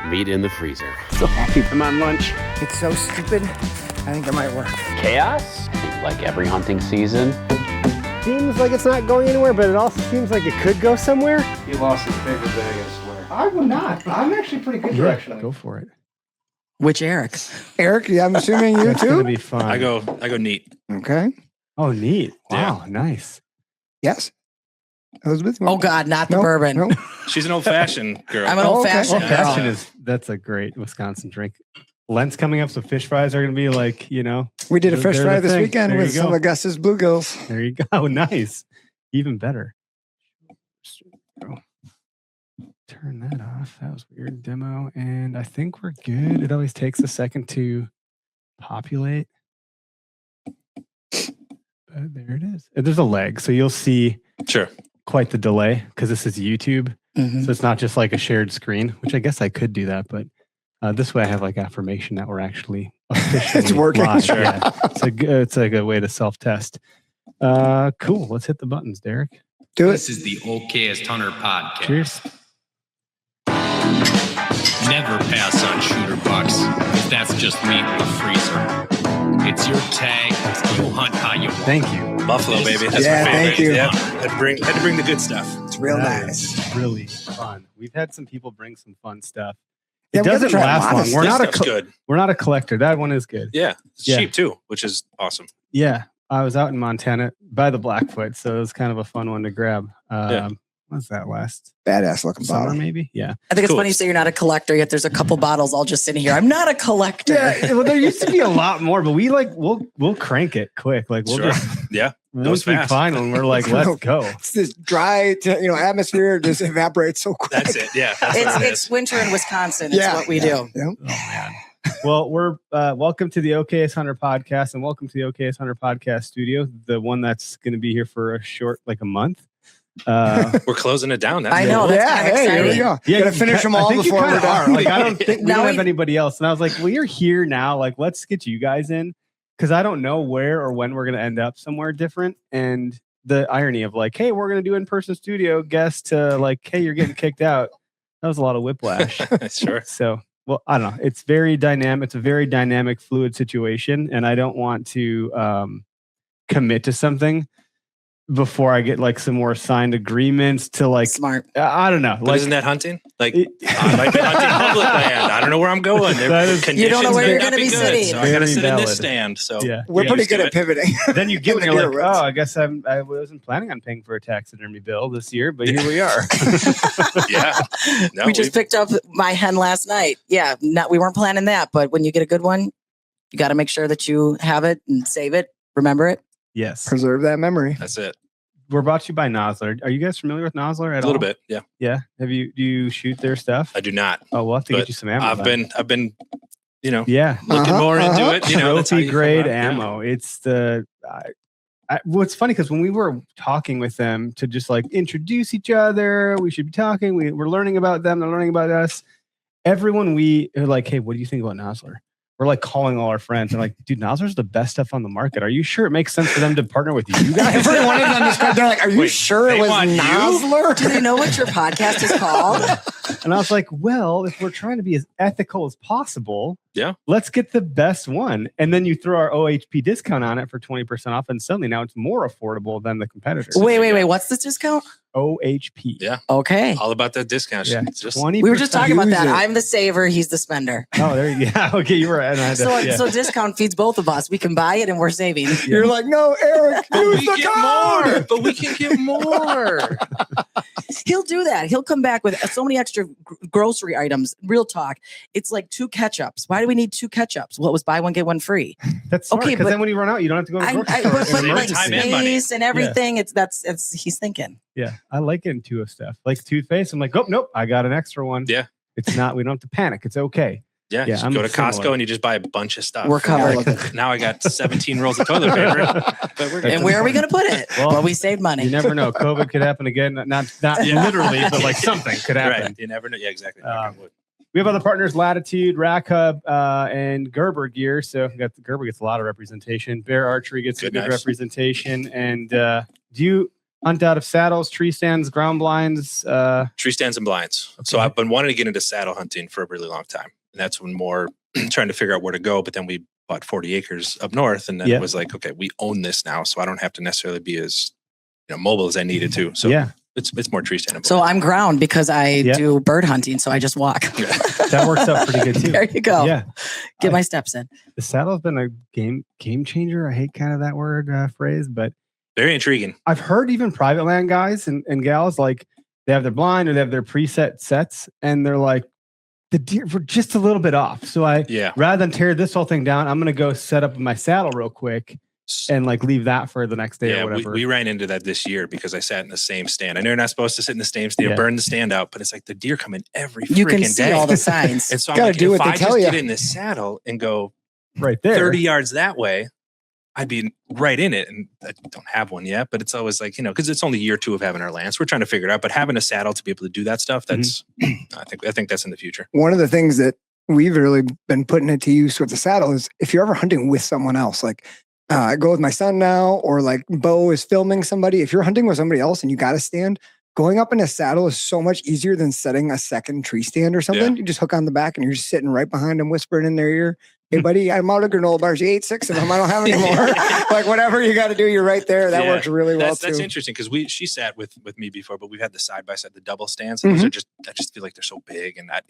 meat in the freezer. So happy I'm on lunch. It's so stupid. I think it might work. Chaos, like every hunting season. Seems like it's not going anywhere, but it also seems like it could go somewhere. He lost his paper bag, I swear. I will not. I'm actually pretty good direction. Go for it. Which Eric? Eric, yeah, I'm assuming you That's gonna too? be fun. I go neat. Okay. Oh, neat. Wow, nice. Yes. Elizabeth? Oh, God, not the No, bourbon. no. She's an old-fashioned girl. I'm an old-fashioned okay. girl. Passion that's a great Wisconsin drink. Lent's coming up, so fish fries are going to be like, We did a fish they're fry the this thing. weekend There with you some go. Augusta's bluegills. There you go. Nice. Even better. Turn that off. That was weird demo. And I think we're good. It always takes a second to populate. But there it is. There's a leg. So you'll see Sure. quite the delay because this is YouTube. Mhm. So it's not just like a shared screen, which I guess I could do that. But this way I have like affirmation that we're actually officially It's working. live. Sure. Yeah. It's like a way to self-test. Cool. Let's hit the buttons, Derek. Do This it. is the Okayest Hunter Podcast. Cheers. Never pass on shooter bucks, because that's just meat in the freezer. It's your tag. You hunt how you want. Thank you. Buffalo, baby. That's Yeah, my favorite. thank you. Yeah. Had to bring the good stuff. It's real That nice. is really fun. We've had some people bring some fun stuff. Yeah, It we gotta doesn't try a last lot of long. We're This not stuff's good. we're not a collector. That one is good. Yeah. It's Yeah. cheap too, which is awesome. Yeah. I was out in Montana by the Blackfoot, so it was kind of a fun one to grab. Yeah. What was that last Badass looking summer, bottle. maybe? Yeah. I think it's Cool. funny you say you're not a collector, yet there's a couple bottles all just sitting here. I'm not a collector. Yeah. Well, there used to be a lot more, but we'll crank it quick. Like we'll Sure. just Yeah. once we fast. find one, we're like, let's go. It's this dry, atmosphere just evaporates so quick. That's it. Yeah. That's what it It's is. winter in Wisconsin. It's Yeah. what we do. Yeah. Oh man. Well, we're welcome to the Okayest Hunter Podcast and welcome to the Okayest Hunter Podcast studio, the one that's going to be here for a month. We're closing it down. That's I it. know. That's Yeah, kind of hey, here we exciting. go. Yeah, Gotta finish them all I think you before we're kinda are. done. Like, I don't think we Now don't we- have anybody else. And I was like, well, you're here now. Like, let's get you guys in because I don't know where or when we're going to end up somewhere different. And the irony of like, hey, we're going to do in-person studio guest to like, hey, you're getting kicked out. That was a lot of whiplash. Sure. So, well, I don't know. It's very dynamic. It's a very dynamic, fluid situation. And I don't want to commit to something before I get like some more signed agreements to like, Smart. I don't know. But Like, isn't that hunting? Like, It- I might be hunting public land. I don't know where I'm going. That is- You don't know Conditions where may you're not gonna be good, sitting. So I got to Very sit in valid. this stand. So yeah. We're get pretty used to good at it. pivoting. Then you get when In you're the like, deer oh, woods. I guess I wasn't planning on paying for a taxidermy bill this year, but here we are. Yeah. No, we just picked up my hen last night. Yeah, we weren't planning that, but when you get a good one, you got to make sure that you have it and save it. Remember it. Yes. Preserve that memory. That's it. We're brought to you by Nosler. Are you guys familiar with Nosler at A all? little bit. Yeah. Yeah. Do you shoot their stuff? I do not. Oh, we'll have to but get you some ammo. I've then. been, Yeah. looking more into it. You know, that's how Trophy you grade come out. Yeah. ammo. It's the well, it's funny because when we were talking with them to just like introduce each other, we should be talking. We're learning about them. They're learning about us. Everyone we are like, hey, what do you think about Nosler? We're like calling all our friends and like, dude, Nosler's the best stuff on the market. Are you sure it makes sense for them to partner with you guys? Every one of them is they're like, are you Wait, sure it they was want you? Nosler? Do they know what your podcast is called? And I was like, well, if we're trying to be as ethical as possible, Yeah. let's get the best one. And then you throw our OHP discount on it for 20% off. And suddenly now it's more affordable than the competitors. Wait. What's this discount? OHP. Yeah. Okay. All about that discount. Yeah. It's just 20%. We were just talking about Use that. it. I'm the saver. He's the spender. Oh, there you go. Okay, you were right. And I had to- yeah. So discount feeds both of us. We can buy it and we're saving. You're like, no, Eric, use we the get code. more, but we can get more. He'll do that. He'll come back with so many extra grocery items. Real talk. It's like 2 ketchups. Why do we need 2 ketchups? Well, it was buy one, get one free. That's smart, Okay, because but- then when you run out, you don't have to go to the grocery store. But It's Save an like time emergency. and money. space and everything, it's he's thinking. Yeah, I like getting 2 of stuff. Like toothpaste, I'm like, oh, nope, I got an extra one. Yeah. It's not, we don't have to panic. It's okay. Yeah. Yeah, You I'm go to similar. Costco and you just buy a bunch of stuff. We're covered. Now I got 17 rolls of toilet paper. But we're And where are we going to put it? Well, Well, we saved money. You never know. COVID could happen again. Not Yeah. literally, but like something could happen. Right. You never know. Yeah, exactly. We have other partners, Latitude, Rack Hub, and Gerber Gear. So we got Gerber gets a lot of representation. Bear Archery gets a Good good knives. representation. And do you hunt out of saddles, tree stands, ground blinds. Tree stands and blinds. So I've been wanting to get into saddle hunting for a really long time. And that's when more trying to figure out where to go. But then we bought 40 acres up north. And then it was like, okay, we own this now. So I don't have to necessarily be as mobile as I needed to. So it's more tree stand. So I'm ground because I do bird hunting. So I just walk. That works out pretty good too. There you go. Yeah. Get my steps in. The saddle's been a game changer. I hate kind of that word phrase, but very intriguing. I've heard even private land guys and gals, like they have their blind or they have their preset sets and they're like, the deer were just a little bit off. So rather than tear this whole thing down, I'm going to go set up my saddle real quick and like leave that for the next day or whatever. We ran into that this year because I sat in the same stand. I know you're not supposed to sit in the same stand, burn the stand out, but it's like the deer come in every freaking day. You can see all the signs. And so I'm like, if I just get in this saddle and go right there 30 yards that way, I'd be right in it. And I don't have one yet, but it's always like, because it's only year 2 of having our land. So we're trying to figure it out. But having a saddle to be able to do that stuff, that's I think that's in the future. One of the things that we've really been putting it to use with the saddle is if you're ever hunting with someone else, like I go with my son now, or like Bo is filming somebody. If you're hunting with somebody else and you got to stand, going up in a saddle is so much easier than setting a second tree stand or something. Yeah. You just hook on the back and you're just sitting right behind them, whispering in their ear, "Hey, buddy, I'm out of granola bars. You ate 6 of them. I don't have any more." Like whatever you got to do, you're right there. That works really well too. That's interesting because she sat with me before, but we've had the side by side, the double stands. And those are I just feel like they're so big and not,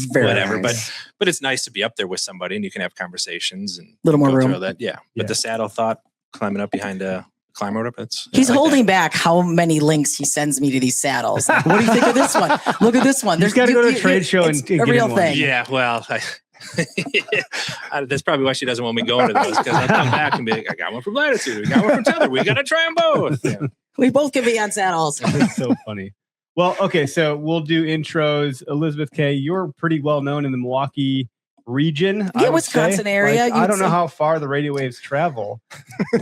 whatever. Nice. But it's nice to be up there with somebody and you can have conversations and a little more room. That. Yeah. But the saddle thought climbing up behind a climber up, he's holding back how many links he sends me to these saddles. Like, what do you think of this one? Look at this one. There's got to go to a trade show and a get real one. thing. Yeah, well, that's probably why she doesn't want me going to those, because I'll come back and be like, I got one from Latitude, we got one from Tether, we got to try them both. Yeah. We both can be on saddles. It's so funny. Well, okay, so we'll do intros. Elizabeth K., you're pretty well known in the Milwaukee region. Yeah, Wisconsin area. Like, I don't know how far the radio waves travel.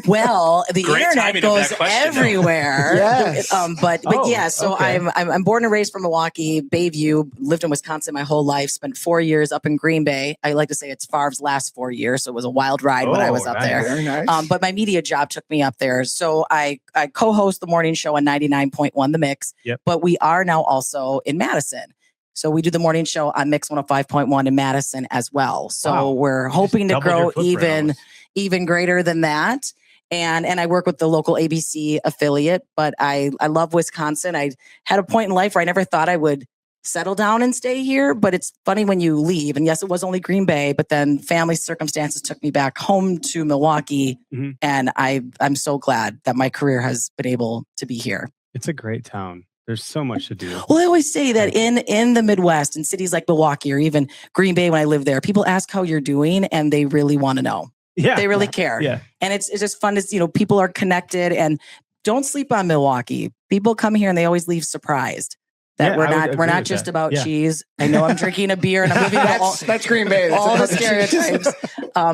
Well, the internet goes everywhere. Yes. But yeah, so okay. I'm born and raised from Milwaukee, Bayview, lived in Wisconsin my whole life, spent 4 years up in Green Bay. I like to say it's Favre's last 4 years, so it was a wild ride when I was up there. Very nice. But my media job took me up there. So I co-host the morning show on 99.1 The Mix, but we are now also in Madison. So we do the morning show on Mix 105.1 in Madison as well. So we're hoping to grow even greater than that. And I work with the local ABC affiliate, but I love Wisconsin. I had a point in life where I never thought I would settle down and stay here, but it's funny when you leave. And yes, it was only Green Bay, but then family circumstances took me back home to Milwaukee. And I'm so glad that my career has been able to be here. It's a great town. There's so much to do. Well, I always say that in the Midwest, in cities like Milwaukee or even Green Bay when I lived there, people ask how you're doing and they really want to know. Yeah. They really care. Yeah. And it's just fun to, people are connected, and don't sleep on Milwaukee. People come here and they always leave surprised that we're not just about cheese. I know I'm drinking a beer and I'm giving that's Green Bay. That's all the stereotypes.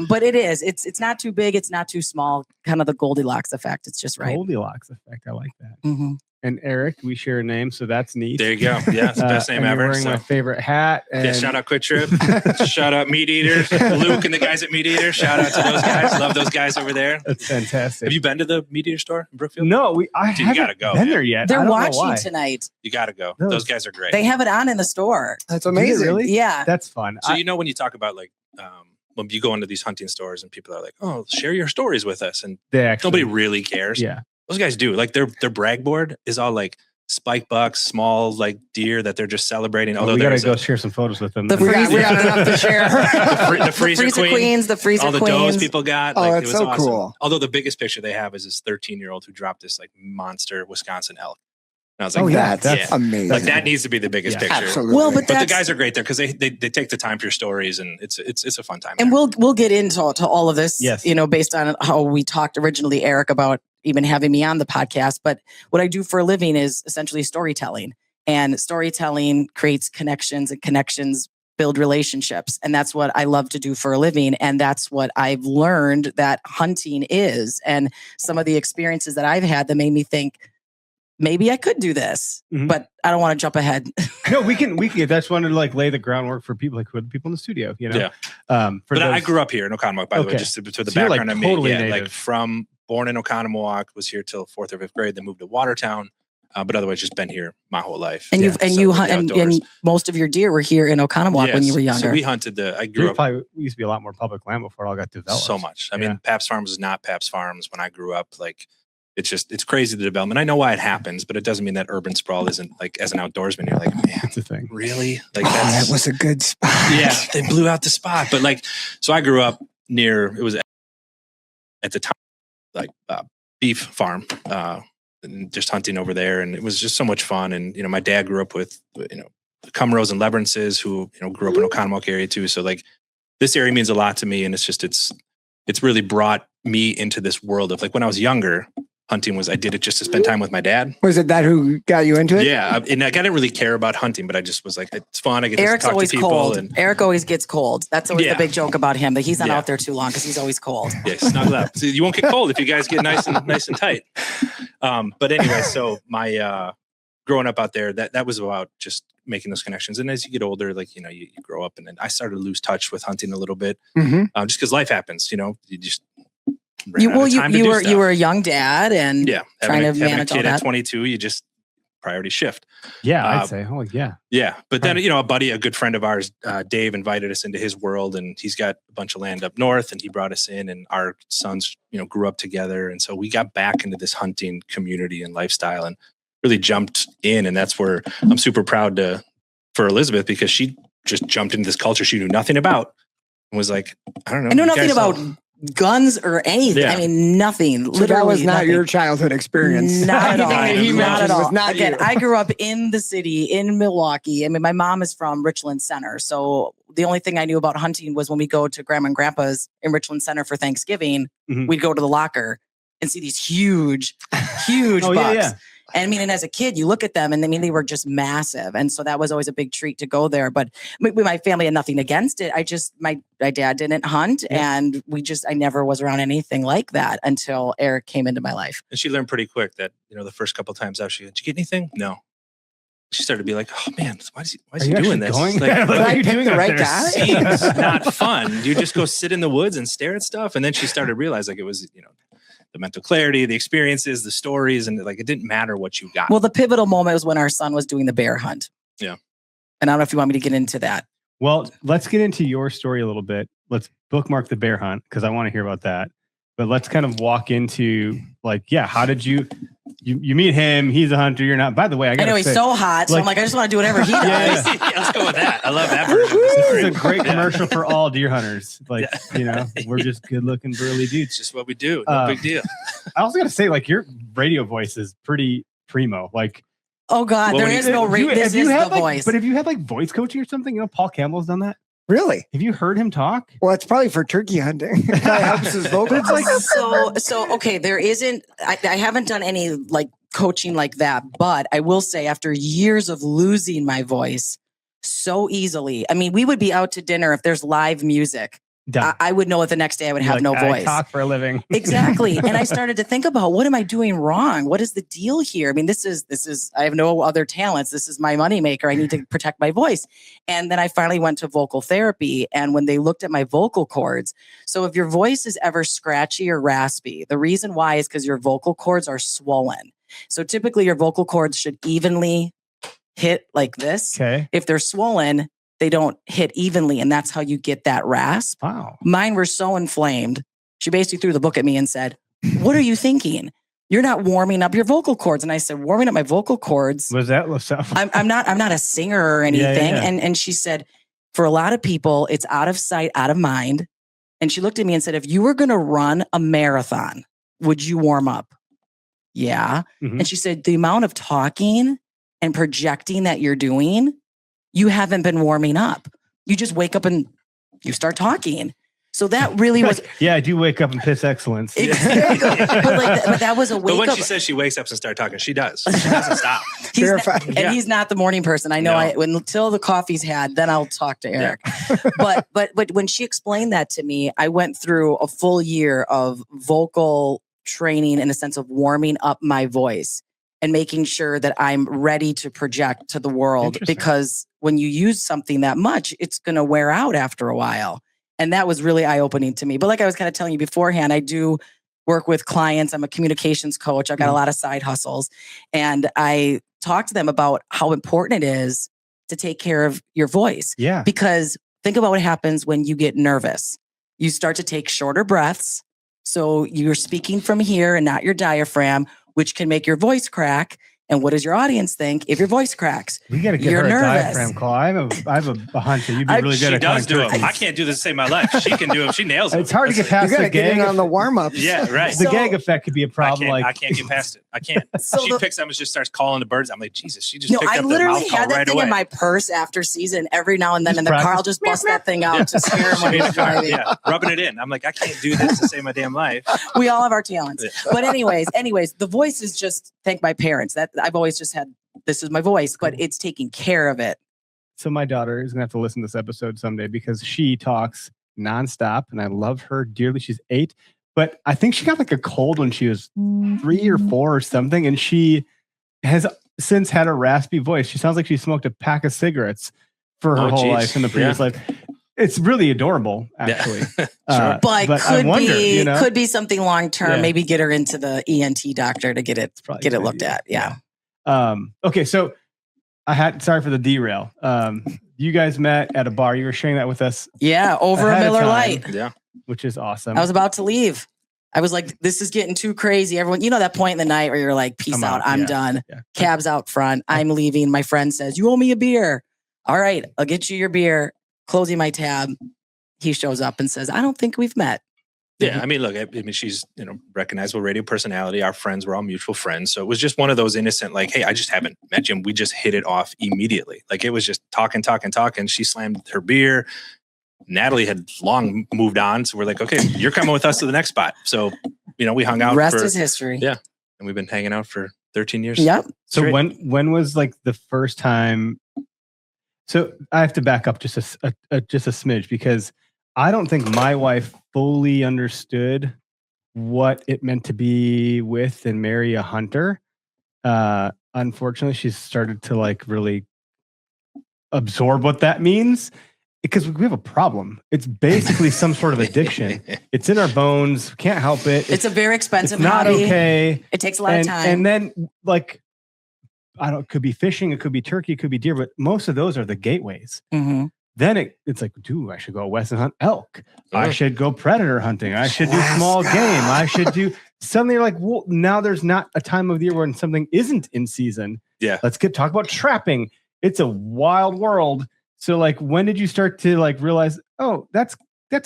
But it is. It's not too big. It's not too small. Kind of the Goldilocks effect. It's just right. Goldilocks effect. I like that. Mm-hmm. And Eric, we share a name, so that's neat. There you go. Yeah, it's the best name ever. You're wearing my favorite hat. And shout out Quick Trip. Shout out Meat Eaters. Luke and the guys at Meat Eaters. Shout out to those guys. Love those guys over there. That's fantastic. Have you been to the Meat Eater store in Brookfield? No, I haven't been there yet. They're watching tonight. You got to go. Those guys are great. They have it on in the store. That's amazing. Really? Yeah. That's fun. So when you talk about when you go into these hunting stores and people are like, "Oh, share your stories with us," and nobody really cares. Yeah, those guys do. Like their brag board is all like spike bucks, small like deer that they're just celebrating. Although we gotta go share some photos with them. We got enough to share. the freezer queens, the freezer all the queens. does people got. Oh, it that's was so awesome. cool. Although the biggest picture they have is this 13-year-old who dropped this like monster Wisconsin elk. And I was like, that's amazing. Like that needs to be the biggest picture. Absolutely. Well, but the guys are great there because they take the time for your stories, and it's a fun time. And we'll get into all of this. Yes. Based on how we talked originally, Eric, about even having me on the podcast. But what I do for a living is essentially storytelling, and storytelling creates connections, and connections build relationships. And that's what I love to do for a living. And that's what I've learned that hunting is. And some of the experiences that I've had that made me think, maybe I could do this, but I don't want to jump ahead. No, we can. That's one to lay the groundwork for people, who are the people in the studio, Yeah. I grew up here in Oconomowoc, by the way, just to the background. Totally native. Like from born in Oconomowoc, was here till 4th or 5th grade, then moved to Watertown. But otherwise, just been here my whole life. And and most of your deer were here in Oconomowoc when you were younger. So we hunted I grew up. We used to be a lot more public land before it all got developed. So much. I mean, Pabst Farms was not Pabst Farms when I grew up. Like, it's crazy, the development. I know why it happens, but it doesn't mean that urban sprawl isn't, like, as an outdoorsman, you're like, man, that's the thing. Really? Like, that was a good spot. Yeah, they blew out the spot. But like, so I grew up near, it was at the time, like, beef farm, and just hunting over there. And it was just so much fun. And, my dad grew up with, Cumros and Leverances who, grew up in Oconomowoc area too. So like, this area means a lot to me. And it's really brought me into this world of, like, when I was younger, hunting I did it just to spend time with my dad. Was it that who got you into it? Yeah. And I didn't really care about hunting, but I just was like, it's fun. I get Eric's to talk always to people. cold. And Eric always gets cold. That's always the big joke about him, that he's not out there too long because he's always cold. Yeah, snuggle up. So you won't get cold if you guys get nice and tight. But anyway, so my growing up out there, that was about just making those connections. And as you get older, like, you grow up, and then I started to lose touch with hunting a little bit, just because life happens. You just you were a young dad, and trying to manage all that. At 22, you just priority shift. Yeah, I'd say. Oh, yeah. Yeah. But then, a good friend of ours, Dave, invited us into his world, and he's got a bunch of land up north, and he brought us in, and our sons, grew up together. And so we got back into this hunting community and lifestyle and really jumped in. And that's where I'm super proud for Elizabeth, because she just jumped into this culture she knew nothing about and was like, I don't know. I know nothing about guns or anything. Yeah. I mean, nothing. So literally that was not nothing. your childhood experience. Not at all. Not at all. Again, I grew up in the city in Milwaukee. I mean, my mom is from Richland Center. So the only thing I knew about hunting was when we go to Grandma and Grandpa's in Richland Center for Thanksgiving, we'd go to the locker and see these huge bucks. Yeah. And I mean, and as a kid, you look at them and I mean, they were just massive. And so that was always a big treat to go there. But my family had nothing against it. My dad didn't hunt, and I never was around anything like that until Eric came into my life. And she learned pretty quick that, the first couple of times out, did you get anything? No. She started to be like, oh man, why is he doing this? Like, are you doing the right guy? It's not fun. You just go sit in the woods and stare at stuff. And then she started to realize, like, it was, the mental clarity, the experiences, the stories, and like, it didn't matter what you got. Well, the pivotal moment was when our son was doing the bear hunt. Yeah. And I don't know if you want me to get into that. Well, let's get into your story a little bit. Let's bookmark the bear hunt, because I want to hear about that. But let's kind of walk into, like, how did you meet him? He's a hunter. You're not. By the way, I know he's so hot. So I'm like, I just want to do whatever he does. Yeah, let's go with that. I love that version. This is a great commercial for all deer hunters. Like, we're just good looking burly dudes. It's just what we do. No big deal. I also got to say, like, your radio voice is pretty primo. Like, oh God, there is no radio. This is the voice. But if you had like voice coaching or something, Paul Campbell's done that. Really? Have you heard him talk? Well, it's probably for turkey hunting. It probably helps his vocal. It's like so. Okay, there isn't. I haven't done any like coaching like that, but I will say, after years of losing my voice so easily, I mean, we would be out to dinner if there's live music. I would know that the next day I would have no voice. I talk for a living. Exactly. And I started to think about, what am I doing wrong? What is the deal here? I mean, this is, I have no other talents. This is my moneymaker. I need to protect my voice. And then I finally went to vocal therapy. And when they looked at my vocal cords, so if your voice is ever scratchy or raspy, the reason why is because your vocal cords are swollen. So typically your vocal cords should evenly hit like this. Okay. If they're swollen, they don't hit evenly, and that's how you get that rasp. Wow. Mine were so inflamed. She basically threw the book at me and said, what are you thinking? You're not warming up your vocal cords. And I said, warming up my vocal cords. Was that? I'm not a singer or anything. Yeah. And she said, for a lot of people, it's out of sight, out of mind. And she looked at me and said, if you were going to run a marathon, would you warm up? Yeah. Mm-hmm. And she said, the amount of talking and projecting that you're doing, you haven't been warming up. You just wake up and you start talking. So that really was. Yeah, I do wake up and piss excellence. Exactly. but that was a wake up. But when she says she wakes up and starts talking, she does. She doesn't stop. He's not the morning person. I know. Until the coffee's had, then I'll talk to Eric. Yeah. but when she explained that to me, I went through a full year of vocal training in a sense of warming up my voice and making sure that I'm ready to project to the world, because when you use something that much, it's going to wear out after a while. And that was really eye-opening to me. But like I was kind of telling you beforehand, I do work with clients. I'm a communications coach. I've got a lot of side hustles. And I talk to them about how important it is to take care of your voice. Yeah. Because think about what happens when you get nervous. You start to take shorter breaths. So you're speaking from here and not your diaphragm, which can make your voice crack. And what does your audience think if your voice cracks? We got to get her a diaphragm call. I have a hunch that you'd be really good at. She does do it. I can't do this to save my life. She can do it. She nails it. It's hard to get past the gag on the warm-ups. Yeah, right. The gag effect could be a problem. I can't get past it. I can't. She picks up and just starts calling the birds. I'm like, Jesus, she just picked I up literally the mouth call had that right thing away. in my purse after season every now and then in the car. I'll just bust that thing out to scare him when he's driving. Yeah, rubbing it in. I'm like, I can't do this to save my damn life. We all have our talents. But anyways, the voice is just thank my parents. That I've always just had. This is my voice, but it's taking care of it. So my daughter is going to have to listen to this episode someday because she talks nonstop and I love her dearly. She's 8, but I think she got like a cold when she was 3 or 4 or something. And she has since had a raspy voice. She sounds like she smoked a pack of cigarettes for her whole life in the previous life. It's really adorable, actually. But could be something long term. Maybe get her into the ENT doctor to get it looked at. Yeah. Okay, so sorry for the derail. You guys met at a bar. You were sharing that with us. Yeah, over a Miller Lite. Yeah, which is awesome. I was about to leave. I was like, this is getting too crazy. Everyone, that point in the night where you're like, peace out. I'm done. Yeah. Cab's out front. I'm leaving. My friend says, you owe me a beer. All right, I'll get you your beer. Closing my tab. He shows up and says, I don't think we've met. Yeah, I mean, look, she's recognizable radio personality. Our friends were all mutual friends, so it was just one of those innocent, like, hey, I just haven't met you. And we just hit it off immediately. Like it was just talking. She slammed her beer. Natalie had long moved on, so we're like, okay, you're coming with us to the next spot. So we hung out. Rest is history. Yeah, and we've been hanging out for 13 years. Yep. So when was like the first time? So I have to back up just a smidge because I don't think my wife fully understood what it meant to be with and marry a hunter. Unfortunately, she's started to like really absorb what that means because we have a problem. It's basically some sort of addiction. It's in our bones. Can't help it. It's a very expensive not hobby. Okay. It takes a lot of time. And then like, it could be fishing, it could be turkey, it could be deer, but most of those are the gateways. Mm-hmm. Then it's like, dude, I should go west and hunt elk. I should go predator hunting. I should do small game. I should do. Suddenly you're like, well, now there's not a time of the year when something isn't in season. Yeah. Let's talk about trapping. It's a wild world. So like, when did you start to like realize, oh, that's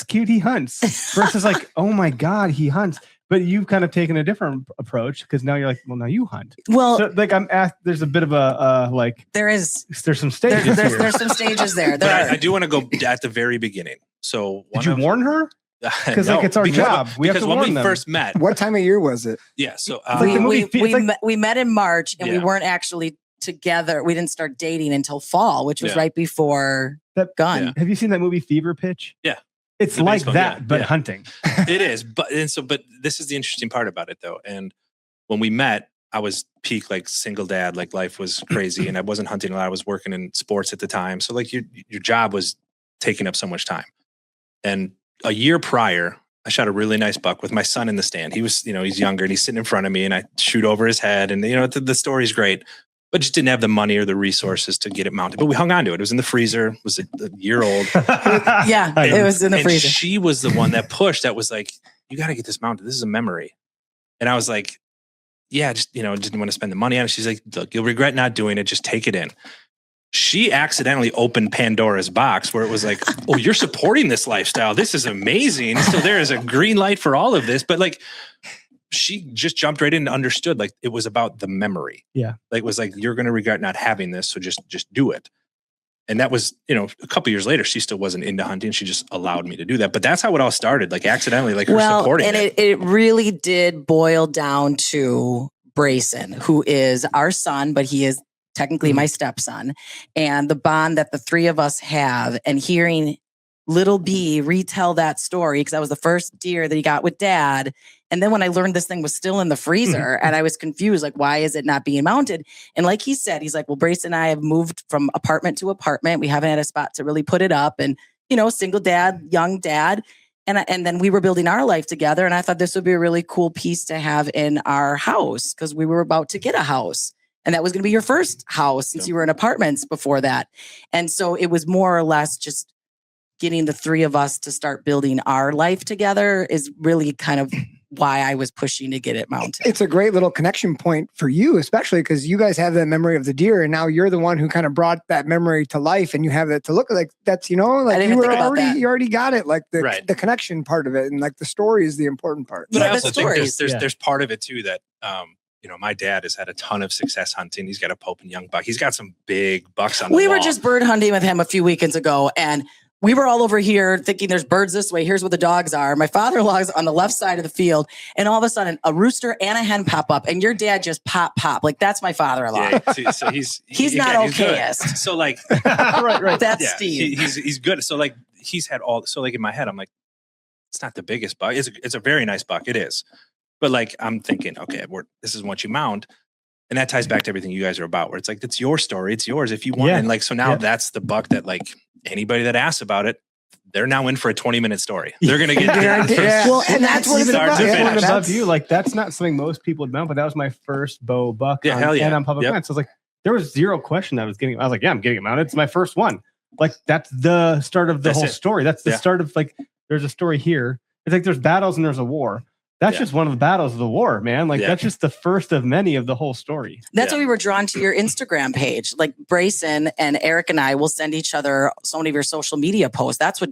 cute. He hunts versus like, oh my God, he hunts. But you've kind of taken a different approach because now you're like, well, now you hunt. Well, so, like I'm asked, there's a bit of a there's some stages. There's some stages there. I do want to go at the very beginning. So did you warn her? Because it's our job. We have to warn them. When we first met, what time of year was it? Yeah, so we met in March and we weren't actually together. We didn't start dating until fall, which was right before that gun. Yeah. Have you seen that movie Fever Pitch? Yeah. It's like that, but hunting. It is. But this is the interesting part about it though. And when we met, I was peak like single dad, like life was crazy and I wasn't hunting a lot. I was working in sports at the time. So like your job was taking up so much time. And a year prior, I shot a really nice buck with my son in the stand. He was, he's younger and he's sitting in front of me and I shoot over his head and the story's great. But just didn't have the money or the resources to get it mounted. But we hung on to it. It was in the freezer. It was a year old. It was in the freezer. She was the one that pushed. That was like, you got to get this mounted. This is a memory. And I was like, yeah, just didn't want to spend the money on it. She's like, look, you'll regret not doing it. Just take it in. She accidentally opened Pandora's box where it was like, oh, you're supporting this lifestyle. This is amazing. So there is a green light for all of this. But like, she just jumped right in and understood like it was about the memory. Yeah. Like it was like, you're going to regret not having this. So just do it. And that was, a couple years later, she still wasn't into hunting. She just allowed me to do that. But that's how it all started, like accidentally, like her supporting it. And it really did boil down to Brayson, who is our son, but he is technically my stepson. And the bond that the three of us have and hearing little B retell that story, because that was the first deer that he got with dad. And then when I learned this thing was still in the freezer and I was confused, like, why is it not being mounted? And like he said, he's like, well, Brace and I have moved from apartment to apartment. We haven't had a spot to really put it up. And, single dad, young dad. And then we were building our life together. And I thought this would be a really cool piece to have in our house because we were about to get a house. And that was going to be your first house since you were in apartments before that. And so it was more or less just getting the three of us to start building our life together is really kind of why I was pushing to get it mounted. It's a great little connection point for you, especially because you guys have that memory of the deer, and now you're the one who kind of brought that memory to life, and you have it to look like that's, like you already got it, like the connection part of it, and like the story is the important part. But I also think there's part of it too that my dad has had a ton of success hunting. He's got a Pope and Young buck. He's got some big bucks on the wall. We were just bird hunting with him a few weekends ago, and we were all over here thinking there's birds this way. Here's where the dogs are. My father-in-law's on the left side of the field. And all of a sudden, a rooster and a hen pop up. And your dad just pop. Like, that's my father-in-law. Yeah, so he's not okayest. So, like, right. That's Steve. He's good. So, like, he's had all. So, like, in my head, I'm like, it's not the biggest buck. It's a very nice buck. It is. But, like, I'm thinking, okay, this is what you mount. And that ties back to everything you guys are about, where it's like, it's your story. It's yours if you want. Yeah. And, like, so now that's the buck that, like, anybody that asks about it, they're now in for a 20-minute story. They're going to get Well, and that's what it's about. Above you, like that's not something most people would mount, but that was my first bow buck and on public land. So it's like there was zero question that I was getting. I was like, yeah, I'm getting it mounted. It's my first one. Like that's the start of the whole story. That's the start of like there's a story here. It's like there's battles and there's a war. That's just one of the battles of the war, man. Like that's just the first of many of the whole story. That's why we were drawn to your Instagram page. Like Brayson and Eric and I will send each other so many of your social media posts. That's what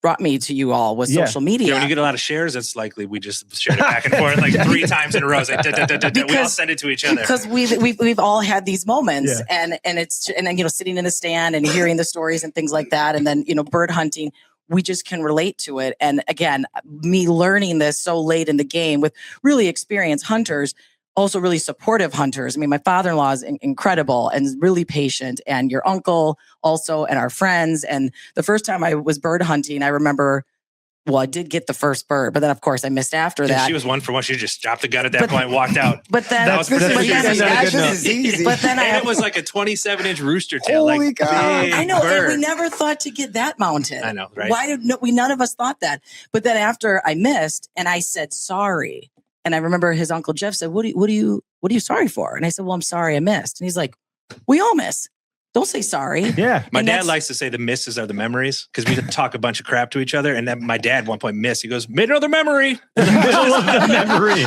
brought me to you all was social media. Yeah, when you get a lot of shares, it's likely we just shared it back and forth like 3 times in a row. Like, we all send it to each other because we've all had these moments, and then sitting in the stand and hearing the stories and things like that, and then bird hunting. We just can relate to it. And again, me learning this so late in the game with really experienced hunters, also really supportive hunters. I mean, my father-in-law is incredible and really patient, and your uncle also, and our friends. And the first time I was bird hunting, I remember, I did get the first bird, but then of course I missed after that. She was 1 for 1. She just dropped the gun at that point and walked out. But then, that was easy. But then it was like a 27-inch rooster tail. Holy God. I know. Bird. And we never thought to get that mounted. I know, right? Why did none of us thought that? But then after I missed and I said, sorry. And I remember his uncle Jeff said, what are you sorry for? And I said, well, I'm sorry I missed. And he's like, we all miss. Don't say sorry. Yeah. My dad likes to say the misses are the memories because we talk a bunch of crap to each other. And then my dad at one point missed. He goes, made another memory. Middle of the memory.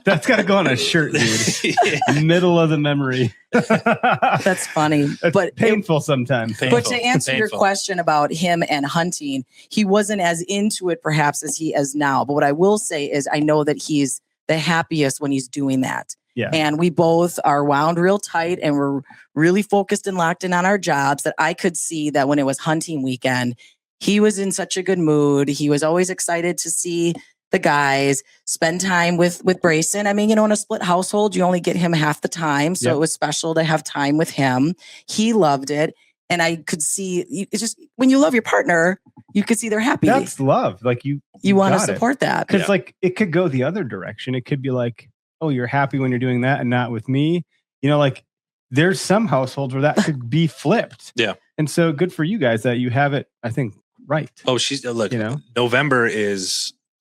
That's got to go on a shirt, dude. Middle of the memory. That's funny. But painful sometimes. But to answer your question about him and hunting, he wasn't as into it perhaps as he is now. But what I will say is I know that he's the happiest when he's doing that. Yeah. And we both are wound real tight and we're really focused and locked in on our jobs that I could see that when it was hunting weekend, he was in such a good mood. He was always excited to see the guys, spend time with Brayson. I mean, in a split household, you only get him half the time. So it was special to have time with him. He loved it. And I could see, it's just, when you love your partner, you could see they're happy. That's love. Like you want to support that. Because like, it could go the other direction. It could be like, oh, you're happy when you're doing that and not with me. Like there's some households where that could be flipped. Yeah. And so good for you guys that you have it, I think, right. Oh, she's November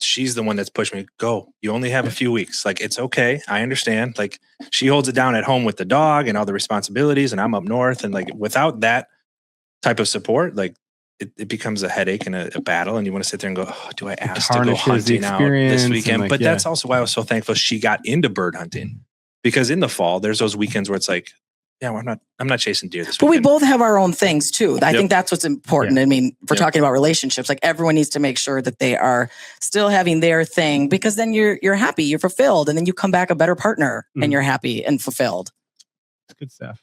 she's the one that's pushed me. Go. You only have a few weeks. Like, it's okay. I understand. Like, she holds it down at home with the dog and all the responsibilities, and I'm up north. And like, without that type of support, like it becomes a headache and a battle. And you want to sit there and go, oh, do I ask to go hunting out this weekend? But that's also why I was so thankful she got into bird hunting, because in the fall, there's those weekends where it's like, yeah, I'm not chasing deer this weekend. But we both have our own things too. I think that's what's important. I mean, if we're talking about relationships, like everyone needs to make sure that they are still having their thing, because then you're happy, you're fulfilled, and then you come back a better partner and you're happy and fulfilled. It's good stuff.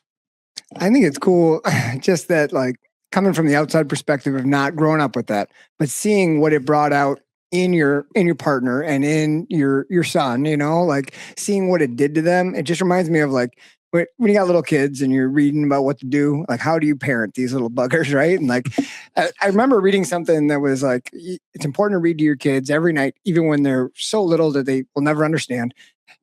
I think it's cool just that, like, coming from the outside perspective of not growing up with that, but seeing what it brought out in your partner and in your son, like seeing what it did to them. It just reminds me of like, when you got little kids and you're reading about what to do, like, how do you parent these little buggers, right? And like, I remember reading something that was like, it's important to read to your kids every night, even when they're so little that they will never understand.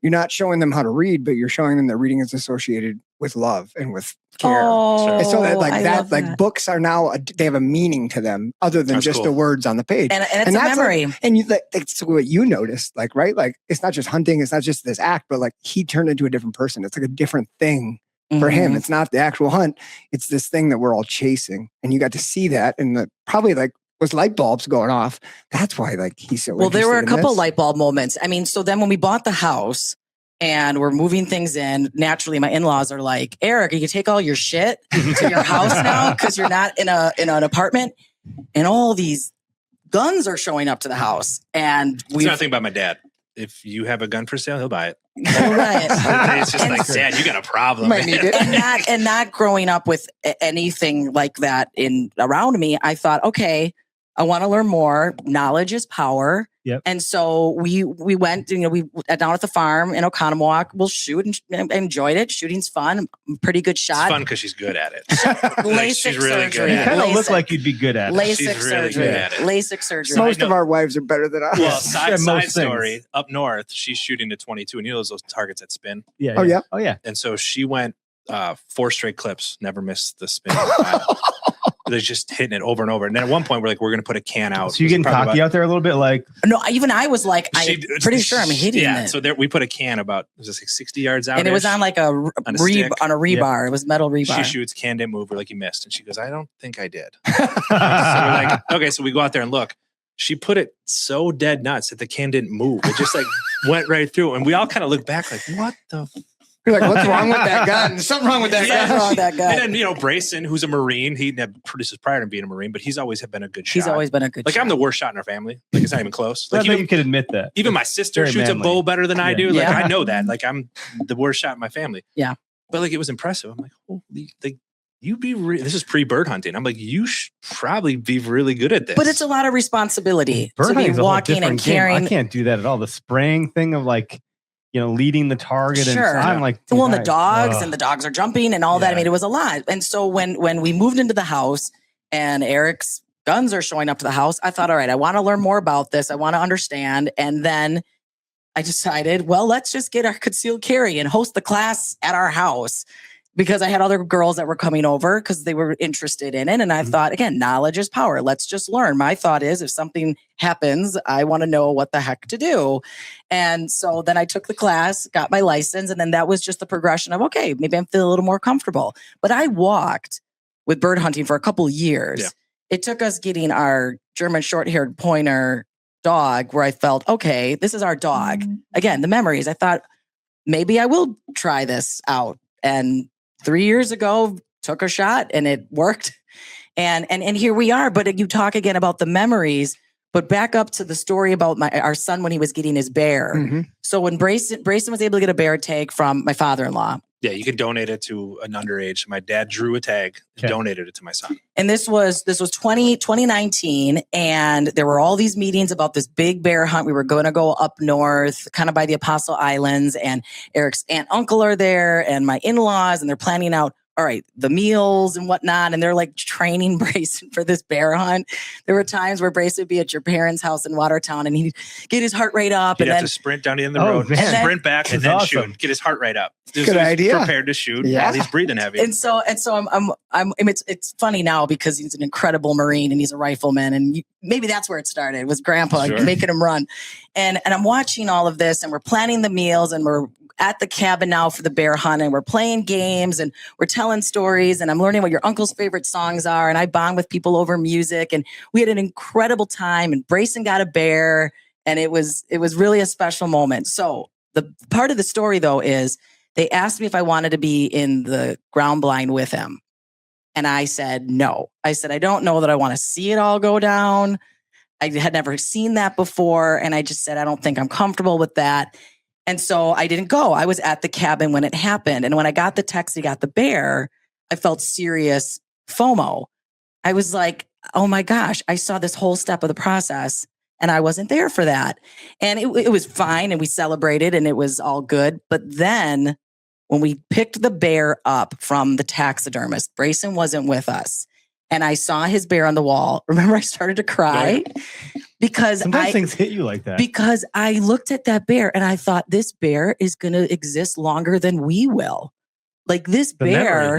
you're not showing them how to read, but you're showing them that reading is associated with love and with care. Oh, and so that I love that. books are now, they have a meaning to them other than just the words on the page. And it's a memory. And that's what you noticed, like, right? Like, it's not just hunting. It's not just this act, but like he turned into a different person. It's like a different thing for him. It's not the actual hunt. It's this thing that we're all chasing. And you got to see that. And probably like was light bulbs going off. That's why like he's so Well, there were a couple this. light bulb moments. I mean, so then when we bought the house, and we're moving things in. Naturally, my in-laws are like, Eric, you can take all your shit to your house now because you're not in an apartment. And all these guns are showing up to the house. And it's nothing about my dad. If you have a gun for sale, he'll buy it. Right. It's just like, Dad, you got a problem. Might need it. and not growing up with anything like that around me, I thought, okay, I want to learn more. Knowledge is power. Yep. And so we went, we down at the farm in Oconomowoc. We'll shoot and enjoyed it. Shooting's fun. I'm a pretty good shot. It's fun because she's good at it. LASIK she's really surgery. good You at kind it. of look like you'd be good at it. LASIK She's really surgery. good at it. LASIK surgery. Most of our wives are better than us. Well, side most story, things. up north, she's shooting to 22, and you know those targets that spin? Yeah. Oh, yeah. Oh, yeah. And so she went 4 straight clips, never missed the spin. They're just hitting it over and over. And then at one point, we're going to put a can out. So you're getting cocky out there a little bit, like No, even I was like, I'm pretty sure I'm hitting it. So there, we put a can about, was it like 60 yards out? And it was on like on a rebar. It was metal rebar. She shoots, can didn't move. We're like, you missed. And she goes, I don't think I did. So we're like, okay, so we go out there and look. She put it so dead nuts that the can didn't move. It just like went right through. And we all kind of look back like, what the You're like, what's wrong with that gun? There's something wrong with that gun. Wrong with that gun. And then, Brayson, who's a Marine, he produces prior to being a Marine, but he's always been a good shot. He's always been a good shot. I'm the worst shot in our family. Like, it's not even close. I Like, think you could admit that. even my sister Very shoots manly. a bow better than I do. Like, Yeah. I know that. Like, I'm the worst shot in my family. Yeah. But like, it was impressive. I'm like, holy, like, this is pre-bird hunting. I'm like, you should probably be really good at this. But it's a lot of responsibility Bird to be hunting's a whole walking and different game. carrying. I can't do that at all. The spraying thing of like, leading the target. Sure. And I'm like, Well, and the dude, dogs and the dogs are jumping and all that. I Yeah. mean, it was a lot. And so when we moved into the house and Eric's guns are showing up to the house, I thought, all right, I want to learn more about this. I want to understand. And then I decided, well, let's just get our concealed carry and host the class at our house, because I had other girls that were coming over because they were interested in it. And I thought, again, knowledge is power. Let's just learn. My thought is, if something happens, I want to know what the heck to do. And so then I took the class, got my license, and then that was just the progression of, okay, maybe I'm feeling a little more comfortable. But I walked with bird hunting for a couple of years. Yeah. It took us getting our German Shorthaired Pointer dog where I felt, okay, this is our dog. Again, the memories. I thought, maybe I will try this out. And 3 years ago, took a shot and it worked. And here we are. But you talk again about the memories, but back up to the story about our son when he was getting his bear. Mm-hmm. So when Brayson was able to get a bear tag from my father-in-law. Yeah, you can donate it to an underage. My dad drew a tag and donated it to my son. And this was 2019. And there were all these meetings about this big bear hunt. We were going to go up north, kind of by the Apostle Islands, and Eric's aunt, uncle are there, and my in-laws, and they're planning out, all right, the meals and whatnot. And they're like training Brayson for this bear hunt. There were times where Brayson would be at your parents' house in Watertown and he'd get his heart rate up. He'd and have then to sprint down the end of the road, man. sprint back, and That's then awesome. shoot. Get his heart rate up. Good idea. Prepared to shoot Yeah. while he's breathing heavy. And so it's funny now because he's an incredible Marine and he's a rifleman, and maybe that's where it started, was Grandpa making him run. And I'm watching all of this, and we're planning the meals, and we're at the cabin now for the bear hunt, and we're playing games and we're telling stories, and I'm learning what your uncle's favorite songs are, and I bond with people over music, and we had an incredible time, and Brayson got a bear, and it was really a special moment. So the part of the story though is they asked me if I wanted to be in the ground blind with him. And I said, no. I said, I don't know that I want to see it all go down. I had never seen that before. And I just said, I don't think I'm comfortable with that. And so I didn't go. I was at the cabin when it happened. And when I got the text, he got the bear, I felt serious FOMO. I was like, oh my gosh, I saw this whole step of the process and I wasn't there for that. And it was fine. And we celebrated and it was all good. But then when we picked the bear up from the taxidermist, Brayson wasn't with us. And I saw his bear on the wall. Remember, I started to cry. because sometimes things hit you like that. Because I looked at that bear and I thought this bear is going to exist longer than we will. Like this bear,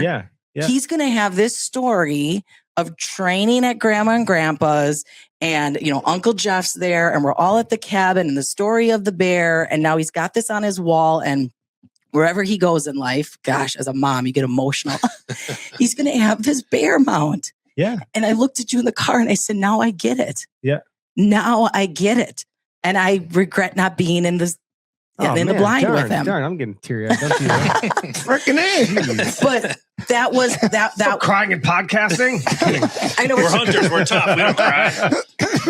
he's going to have this story of training at grandma and grandpa's, and Uncle Jeff's there, and we're all at the cabin, and the story of the bear, and now he's got this on his wall, and wherever he goes in life, gosh, as a mom, you get emotional. He's going to have this bear mount. Yeah. And I looked at you in the car and I said, now I get it. Yeah. Now I get it. And I regret not being in this the blind with him. Darn, I'm getting teary-eyed. Don't do that. Freaking A. But that was that crying and podcasting. I know we're hunters. We're tough. We don't cry.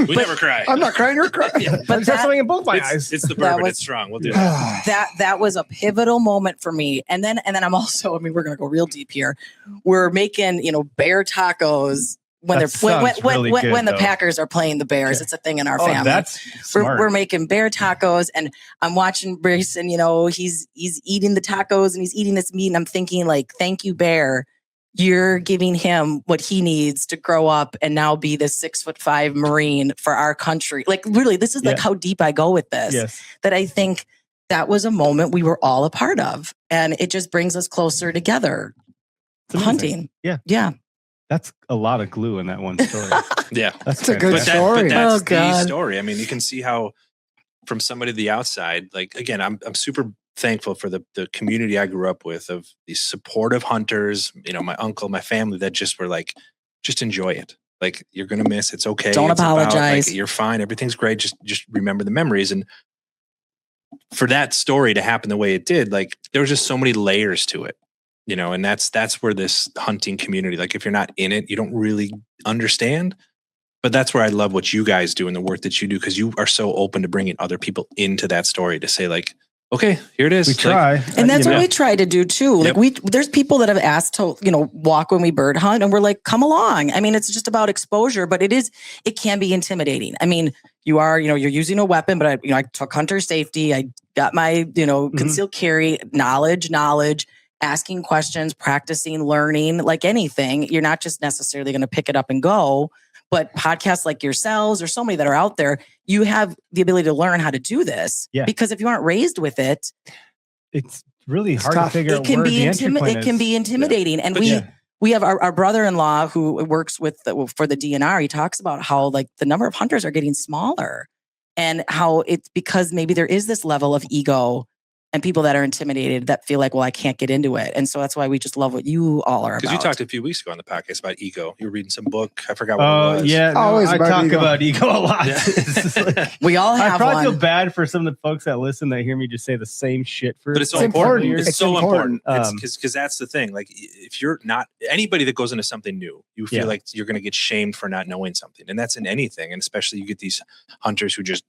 We never cry. I'm not crying. You're crying. But that's something in both my eyes. It's the bourbon. It's strong. We'll do that. That was a pivotal moment for me. And then I'm also, we're going to go real deep here. We're making, bear tacos when the Packers are playing the Bears. It's a thing in our family. That's smart. We're making bear tacos, and I'm watching Brace, and he's eating the tacos and he's eating this meat, and I'm thinking like, thank you, Bear. You're giving him what he needs to grow up and now be this 6'5" Marine for our country. Like, really, this is like how deep I go with this. Yes. That I think that was a moment we were all a part of, and it just brings us closer together. Hunting. Yeah. Yeah. That's a lot of glue in that one story. Yeah. That's a good story. But that's the story. I mean, you can see how from somebody to the outside, like, again, I'm super thankful for the community I grew up with, of these supportive hunters, my uncle, my family, that just were like, just enjoy it. Like, you're going to miss, it's okay. Don't apologize. You're fine. Everything's great. Just remember the memories. And for that story to happen the way it did, like, there was just so many layers to it. And that's where this hunting community, like, if you're not in it, you don't really understand. But that's where I love what you guys do and the work that you do, because you are so open to bringing other people into that story to say, like, okay, here it is. We try. And that's what we try to do too. Yep. Like there's people that have asked to, walk when we bird hunt, and we're like, come along. I mean, it's just about exposure, but it can be intimidating. I mean, you're using a weapon, but I took hunter safety. I got my, concealed carry knowledge, asking questions, practicing, learning, like anything. You're not just necessarily going to pick it up and go, but podcasts like yourselves, or so many that are out there, you have the ability to learn how to do this. Yeah. Because if you aren't raised with it, it's really hard to figure out where the entry point is. It can be intimidating. And we have our brother-in-law who works for the DNR. He talks about how, like, the number of hunters are getting smaller, and how it's because maybe there is this level of ego and people that are intimidated that feel like, well, I can't get into it. And so that's why we just love what you all are about. Because you talked a few weeks ago on the podcast about ego. You were reading some book. I forgot what it was. Yeah. No, I talk about ego a lot. Yeah. We all have I probably one. feel bad for some of the folks that listen that hear me just say the same shit for But it's so important. years. It's so important. important. Because that's the thing. Like, if you're not, anybody that goes into something new, you feel like you're going to get shamed for not knowing something. And that's in anything. And especially you get these hunters who just,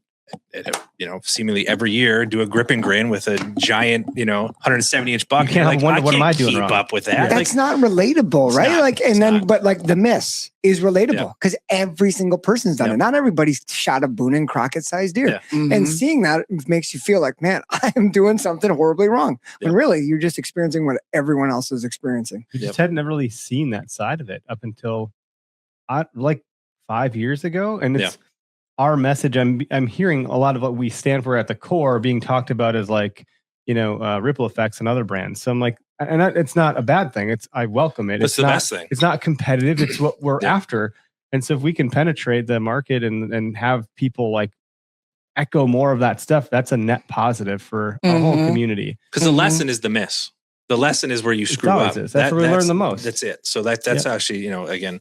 seemingly every year do a grip and grin with a giant, 170-inch buck. You can't wonder, what am I doing keep wrong? up with that. That's not relatable, right? But the miss is relatable because every single person's done it. Not everybody's shot a Boone and Crockett-sized deer. Yeah. Mm-hmm. And seeing that makes you feel like, man, I am doing something horribly wrong. When really, you're just experiencing what everyone else is experiencing. You just hadn't ever really seen that side of it up until 5 years ago. And it's our message. I'm hearing a lot of what we stand for at the core being talked about as like, ripple effects and other brands. So I'm like, and it's not a bad thing. I welcome it. It's the best thing. It's not competitive. It's what we're after. And so if we can penetrate the market and have people like echo more of that stuff, that's a net positive for our whole community. Because the lesson is the miss. The lesson is where you screw up. That's where we learn the most. That's it. So that's actually, again,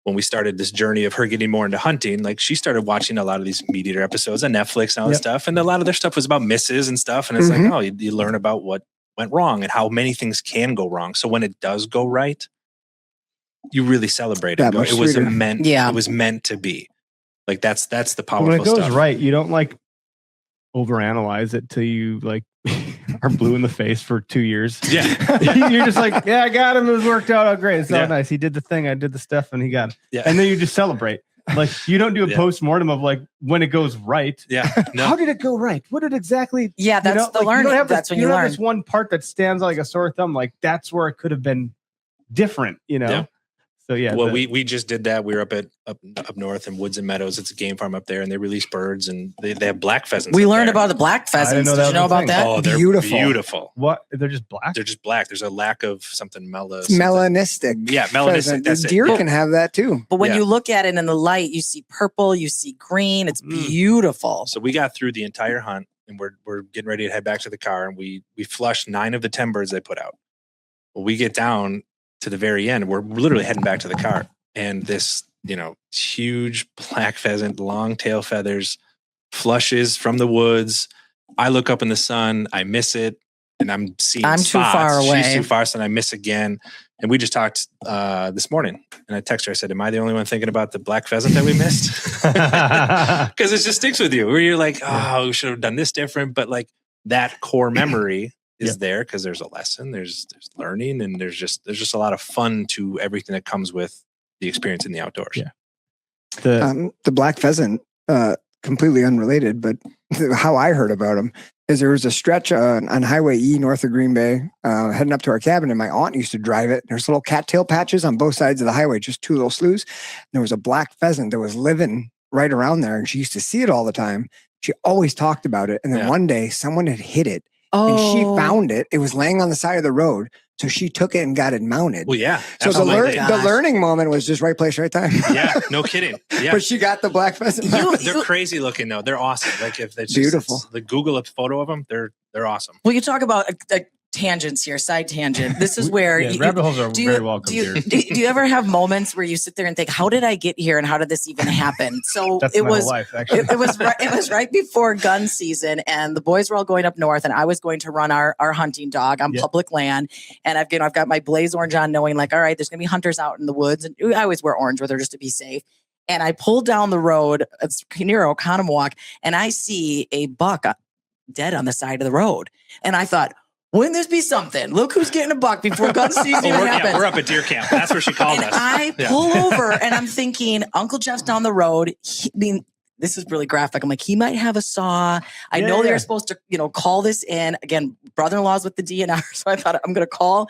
when we started this journey of her getting more into hunting, like, she started watching a lot of these Meat Eater episodes on Netflix and all this stuff. And a lot of their stuff was about misses and stuff. And it's like, oh, you learn about what went wrong and how many things can go wrong. So when it does go right, you really celebrate it. It was meant to be. Like, that's the powerful when it goes stuff. right, you don't like overanalyze it till you like are blue in the face for 2 years. Yeah. You're just like, I got him. It was worked out. Oh, great. It's all nice. He did the thing. I did the stuff and he got it. Yeah. And then you just celebrate. Like, you don't do a post-mortem of like when it goes right. Yeah. No. How did it go right? What did exactly? Yeah, that's the learning. That's when you learn. This one part that stands like a sore thumb. Like, that's where it could have been different, Yeah. So yeah. Well, we just did that. We were up north in Woods and Meadows. It's a game farm up there, and they release birds, and they have black pheasants. We up learned there. about the black pheasants. know Did that you know was a about thing. that? Oh, they're Beautiful. beautiful. What? They're just black? They're just black. There's a lack of something Melanistic. Yeah, melanistic. pheasant. That's it. Deer Yeah. can have that too. But when Yeah. you look at it in the light, you see purple, you see green. It's beautiful. So we got through the entire hunt, and we're getting ready to head back to the car, and we flushed 9 of the 10 birds they put out. Well, we get down to the very end. We're literally heading back to the car, and this huge black pheasant, long tail feathers, flushes from the woods. I look up in the sun, I miss it, and I'm seeing I'm too spots. far away. She's too far, so then I miss again. And we just talked this morning, and I texted her. I said, "Am I the only one thinking about the black pheasant that we missed?" Because it just sticks with you, where you're like, "Oh, we should have done this different." But like that core memory is there because there's a lesson, there's learning, and there's just a lot of fun to everything that comes with the experience in the outdoors. Yeah. The black pheasant, completely unrelated, but how I heard about them is there was a stretch on Highway E north of Green Bay, heading up to our cabin, and my aunt used to drive it. There's little cattail patches on both sides of the highway, just 2 little sloughs. And there was a black pheasant that was living right around there, and she used to see it all the time. She always talked about it. And then one day someone had hit it, and she found it. It was laying on the side of the road. So she took it and got it mounted. Well, yeah. So the learning moment was just right place, right time. Yeah, no kidding. Yeah. But she got the black pheasant. They're crazy looking though. They're awesome. Like if it's Beautiful. the Google a photo of them, they're awesome. Well, you talk about tangents here, side tangent. This is where rabbit holes are very welcome here. Do you ever have moments where you sit there and think, how did I get here and how did this even happen? So That's it my was whole life, actually. it was right before gun season, and the boys were all going up north, and I was going to run our hunting dog on public land. And I've got my blaze orange on, knowing like, all right, there's gonna be hunters out in the woods, and I always wear orange with her just to be safe. And I pulled down the road, it's near Oconomowoc, and I see a buck dead on the side of the road. And I thought, wouldn't this be something? Look who's getting a buck before gun season even happens. We're up at deer camp. That's where she called and us. I pull over and I'm thinking, Uncle Jeff's down the road. This is really graphic. I'm like, he might have a saw. I know they're supposed to, call this in. Again, brother-in-law's with the DNR. So I thought I'm going to call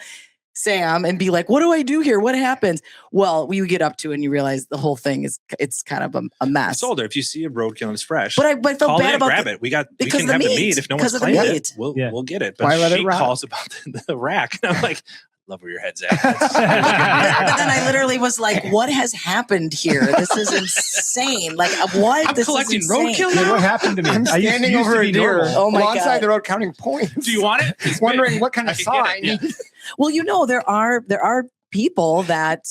Sam and be like, what do I do here? What happens? Well, you get up to it and you realize the whole thing it's kind of a mess. I told her, if you see a roadkill and it's fresh, but I felt call bad in, about grab it. We can have the meat. If no one's Because of the claimed meat. it, we'll get it. But Why let she it rot? calls about the rack. And I'm like, I love where your head's at. But then I literally was like, what has happened here? This is insane. Like, what? I'm this collecting is insane. roadkill Yeah, now? what happened to me? I'm standing over a deer Oh my alongside God. the road counting points. Do you want it? It's Wondering big. what kind of I can saw get I it. Yeah. need. Well, there are people that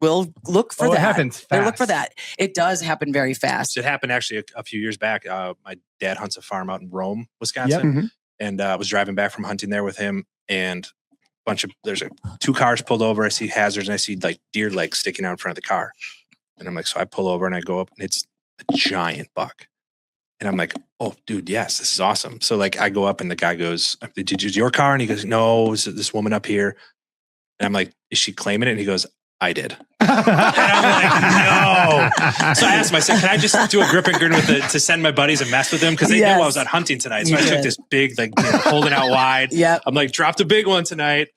will look for that. It happens fast. They look for that. It does happen very fast. It happened actually a few years back. My dad hunts a farm out in Rome, Wisconsin, Mhm. and I was driving back from hunting there with him, and there's 2 cars pulled over. I see hazards, and I see like deer legs sticking out in front of the car, and I'm like, so I pull over and I go up, and it's a giant buck, and I'm like, oh, dude, yes, this is awesome. So like I go up, and the guy goes, "Did you use your car?" And he goes, "No, it's this woman up here." And I'm like, "Is she claiming it?" And he goes, "I did." And I'm like, no. So I asked him, I said, "Can I just do a grip and grin to send my buddies and mess with them?" Because they knew I was out hunting tonight. So I took this big, holding out wide. Yep. I'm like, dropped a big one tonight.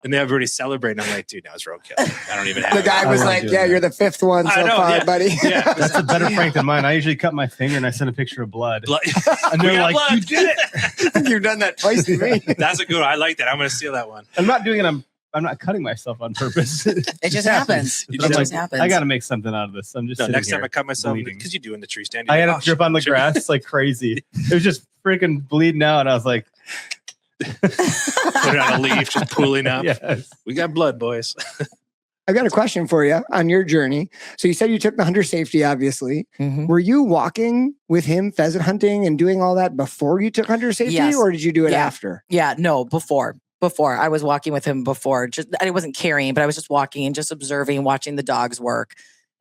And they everybody celebrating. I'm like, dude, that was roadkill. I don't even have The it. guy was like, yeah, you're the 5th one I so know, far, yeah. buddy. Yeah. That's a better prank than mine. I usually cut my finger and I send a picture of blood. And We they're got like, blood. you did it. You've done that twice to me. That's a good one. I like that. I'm going to steal that one. I'm not doing it. I'm not cutting myself on purpose. It just happens. You It just just happens. I got to make something out of this. I'm just No, sitting next time here I cut myself, bleeding. because you do in the tree stand. I you're had like, to drip on the grass like crazy. It was just freaking bleeding out. And I was like, Put it on a leaf, just pooling up. yes. We got blood, boys. I've got a question for you on your journey. So you said you took the hunter safety, obviously. Mhm. Were you walking with him pheasant hunting and doing all that before you took hunter safety, Yes. or did you do it Yeah. after? Yeah, no, before I was walking with him before. Just I wasn't carrying, but I was just walking and just observing, watching the dogs work.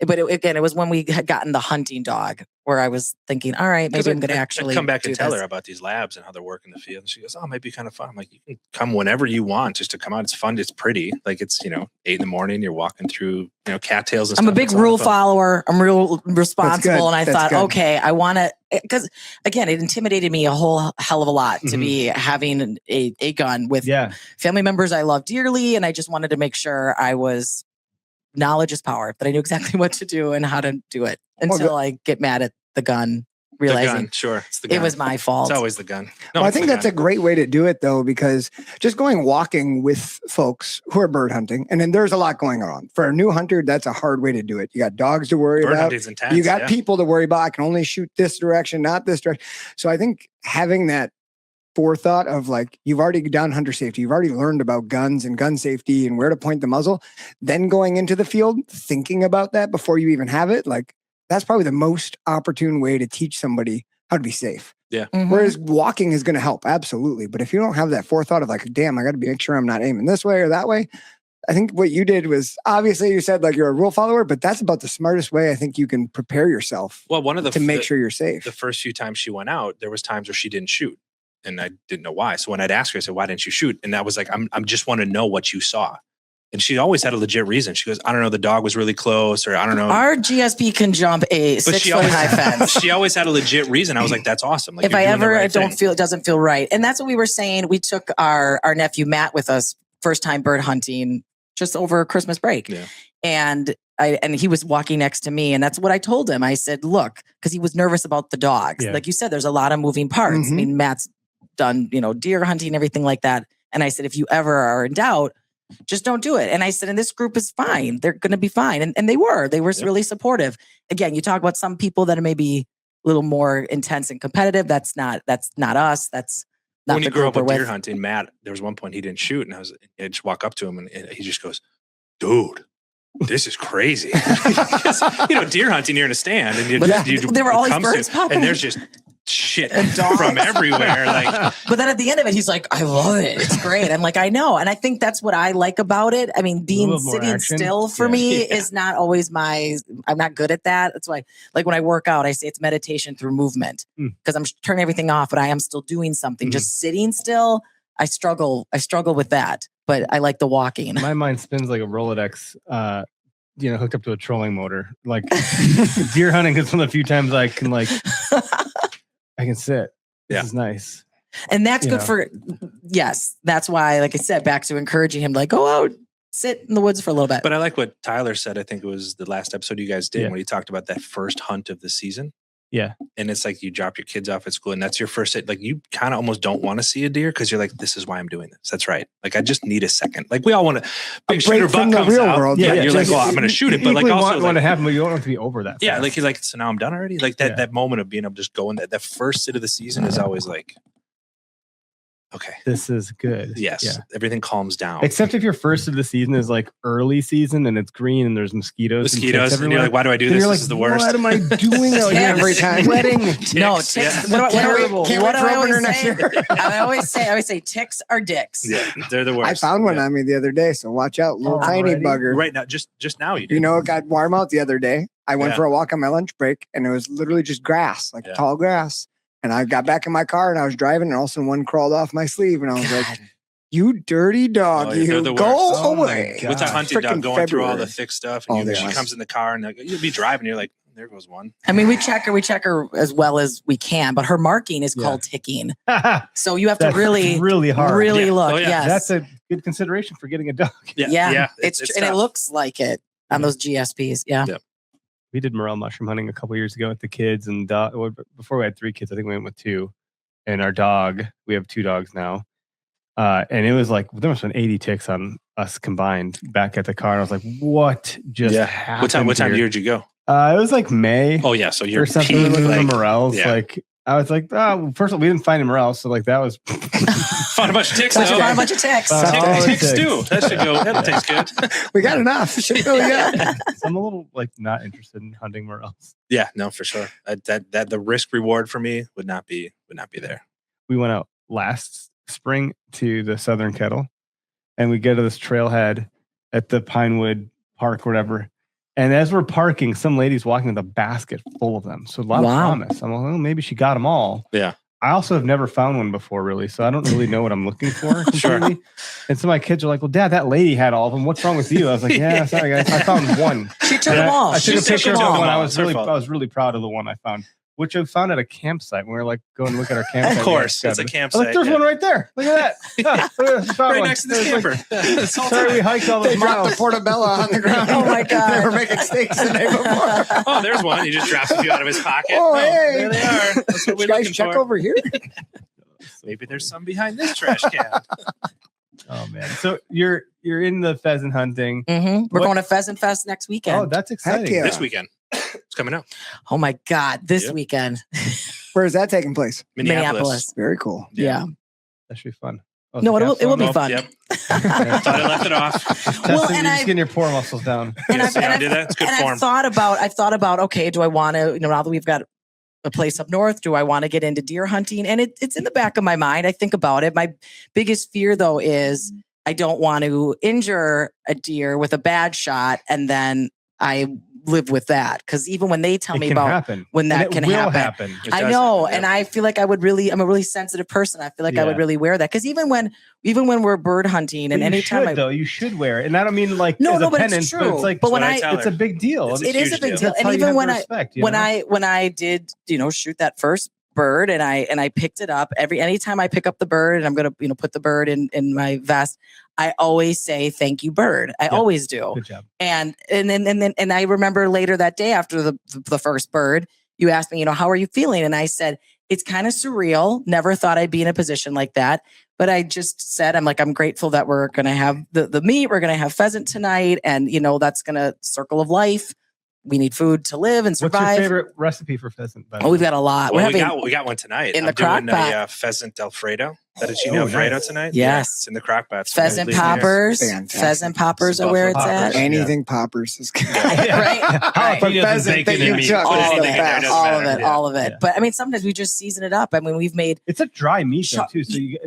But it was when we had gotten the hunting dog where I was thinking, all right, maybe I'm going to actually come back do and tell this. her about these labs and how they're working the field. And she goes, "Oh, it might be kind of fun." I'm like, "You can come whenever you want, just to come out. It's fun. It's pretty. Like it's 8 a.m. You're walking through cattails and I'm stuff. a big It's a lot of rule fun. follower. I'm real responsible. And I That's thought, good. okay, I want to, because again, it intimidated me a whole hell of a lot to Mhm. be having a gun with Yeah. family members I love dearly. And I just wanted to make sure I was knowledge is power, that I knew exactly what to do and how to do it until I get mad at the gun, realizing the gun, sure, it's the gun. It was my fault. It's always the gun. No, well, I think that's a great way to do it, though, because just going walking with folks who are bird hunting, and then there's a lot going on. For a new hunter, that's a hard way to do it. You got dogs to worry bird about. hunting's intense, You got people to worry about. I can only shoot this direction, not this direction. So I think having that forethought of like, you've already done hunter safety, you've already learned about guns and gun safety and where to point the muzzle, then going into the field, thinking about that before you even have it, like that's probably the most opportune way to teach somebody how to be safe. Yeah. Mhm. Whereas walking is going to help, absolutely. But if you don't have that forethought of like, damn, I got to make sure I'm not aiming this way or that way. I think what you did was, obviously you said like you're a rule follower, but that's about the smartest way I think you can prepare yourself Well, one of the to make sure you're safe. The first few times she went out, there was times where she didn't shoot, and I didn't know why. So when I'd ask her, I said, "Why didn't you shoot?" And that was like, "I'm just want to know what you saw." And she always had a legit reason. She goes, "I don't know, the dog was really close," or "I don't know." Our GSP can jump a But 6 foot high fence. She always had a legit reason. I was like, "That's awesome." Like, If you're I doing the ever right don't thing. feel, it doesn't feel right. And that's what we were saying. We took our nephew Matt with us first time bird hunting just over Christmas break. Yeah. And he was walking next to me, and that's what I told him. I said, look, because he was nervous about the dogs. Yeah. Like you said, there's a lot of moving parts. Mhm. I mean, Matt's done, deer hunting, everything like that. And I said, if you ever are in doubt, just don't do it. And I said, and this group is fine. They're going to be fine. And they were really supportive. Again, you talk about some people that are maybe a little more intense and competitive. That's not us. That's not When the you grew group up we're with deer with. hunting, Matt, there was one point he didn't shoot, and I just walk up to him, and he just goes, "Dude, this is crazy." Because, deer hunting, you're in a stand, and There were all these comes to- birds popping and there's just shit And dogs. from everywhere. Like, But then at the end of it, he's like, I love it. It's great. I'm like, I know. And I think that's what I like about it. I mean, being little more sitting action. still for Yeah. me is not always I'm not good at that. That's why, like when I work out, I say it's meditation through movement because I'm turning everything off, but I am still doing something. Just sitting still, I struggle with that, but I like the walking. My mind spins like a Rolodex, hooked up to a trolling motor. Like deer hunting is one of the few times I can I can sit. This is nice. And that's good yes, that's why, like I said, back to encouraging him, like, go out, sit in the woods for a little bit. but I like what Tyler said. I think it was the last episode you guys did Yeah. when he talked about that first hunt of the season. Yeah. And it's like you drop your kids off at school, and that's your first hit. Like, you kind of almost don't want to see a deer because you're like, this is why I'm doing this. That's right. Like, I just need a second. Like, we all want to. Big shooter break from buck the comes real out. world. Yeah, Yeah, you're like, just- well, I'm going to shoot it, but like Equally also want to like, happen, but you don't want it to be over that. yeah, fast. like he's like, so now I'm done already. Like that Yeah. that moment of being able to just go in that first sit of the season is always like, okay, This is good. yes, Yeah. everything calms down. Except if your first of the season is like early season and it's green and there's mosquitoes. Mosquitoes, and and ticks you're everywhere. like, why do I do Then this? you're This is the worst. What am I doing out here every time? Sweating. No, Ticks, ticks. yeah. What do I always next say? year. I always say ticks are dicks. Yeah, they're the worst. I found one Yeah. on me the other day, so watch out, little tiny Already? bugger. right now. Just now you did. You know, it got warm out the other day. I went Yeah. for a walk on my lunch break, and it was literally just grass, like Yeah. tall grass. And I got back in my car, and I was driving, and all of a sudden one crawled off my sleeve, and I was like, "You dirty dog, Oh, yeah, they're you the go worst. Oh my away!" God. with that hunting dog Frickin' going through all the February. thick stuff, Oh, and they she are. comes in the car, and like, you'll be driving, you're like, there goes one. I mean, we check her as well as we can, but her marking is Yeah. called ticking. So you have to That's really, really hard. really Yeah. look. Oh, yeah. Yes. That's a good consideration for getting a dog. yeah. It's and it tough. looks like it on those GSPs. Yeah. Yeah. We did morel mushroom hunting a couple years ago with the kids, and before we had 3 kids, I think we went with 2. And our dog, we have 2 dogs now. And it was like, there must have been 80 ticks on us combined back at the car. And I was like, what just happened? What time of here? year did you go? It was like May Oh yeah, so you're or something. We were looking like, for morels. yeah. Like, I was like, oh, first of all, we didn't find a morel. So like that was found a bunch of ticks. So you though. find a bunch of ticks. Found all the Ticks ticks. stew. That should go. That tastes good. We got enough. Should really good. I'm a little like not interested in hunting morels. Yeah, no, for sure. That the risk reward for me would not be there. We went out last spring to the Southern Kettle, and we go to this trailhead at the Pinewood Park, or whatever. And as we're parking, some lady's walking with a basket full of them. So a lot of promise. I'm like, well, maybe she got them all. Yeah. I also have never found one before, really. So I don't really know what I'm looking for. Sure. completely. And so my kids are like, well, Dad, that lady had all of them. What's wrong with you? I was like, yeah, sorry, guys. I found one. She took them all. I took a She picture of them the all. one. I It's her fault. was really proud of the one I found. which I found at a campsite. When we were like going to look at our campsite. Of course, it's a I was campsite. like, there's one right there. Look at that. Right next to the camper. Sorry, we hiked all those They dropped miles. the portobello on the ground. Oh my God. They were making steaks the day before. Oh, there's one. He just drops a few out of his pocket. Oh, hey. There they are. That's what we're You guys looking check for. over here. Maybe there's some behind this trash can. Oh man! So you're in the pheasant hunting. Mm-hmm. We're What- going to Pheasant Fest next weekend. Oh, that's exciting. yeah. This weekend. It's coming up. Oh my God, this Yep. weekend. Where is that taking place? Minneapolis. Very cool. Yeah. That should be fun. Oh, No, the it will be capstone? fun. Yep. Thought I left it off. Testing, Well, and you're just I've- getting your poor muscles down. And Yes, I did that. It's good and form. I've thought about, okay, do I want to, now that we've got a place up north, do I want to get into deer hunting? And it's in the back of my mind. I think about it. My biggest fear though is I don't want to injure a deer with a bad shot and then I live with that. Because even when they tell It me can about happen. when that And it can will happen. It I does know, happen, and yeah. I feel like I'm a really sensitive person. I feel like I would Yeah. really wear that because even when we're bird hunting and But you anytime should, though, you should wear it, and I don't mean like No, as no, a but it's penance, true. but it's like But when I tell it's a her. big deal. It's it a is a huge big deal. deal. That's And how you even have when the I respect, you when know? when I did shoot that first bird and I picked it up anytime I pick up the bird and I'm gonna put the bird in my vest, I always say thank you, bird. I always do. Good job. And then I remember later that day after the first bird, you asked me, how are you feeling? And I said, it's kind of surreal. Never thought I'd be in a position like that. But I just said, I'm grateful that we're going to have the meat. We're going to have pheasant tonight. And, that's going to circle of life. We need food to live and What's your survive. favorite recipe for pheasant? by the Oh, we've way? got a lot. Well, We're having, we got one tonight. in I'm the crock doing a pot. pheasant Alfredo. Fettuccine Oh, Alfredo nice. tonight. Yes. It's in the crock pot. so Pheasant leave it here. poppers. Fantastic. Pheasant poppers are where it's Buffalo at. poppers. Anything poppers is good. Right? Jalapenos and pheasant bacon that and you meat. chuck Put is the anything in there, best. doesn't all matter. of it, Yeah. all of it. Yeah. But sometimes we just season it up. We've made It's a dry meat though Chuck- too, so I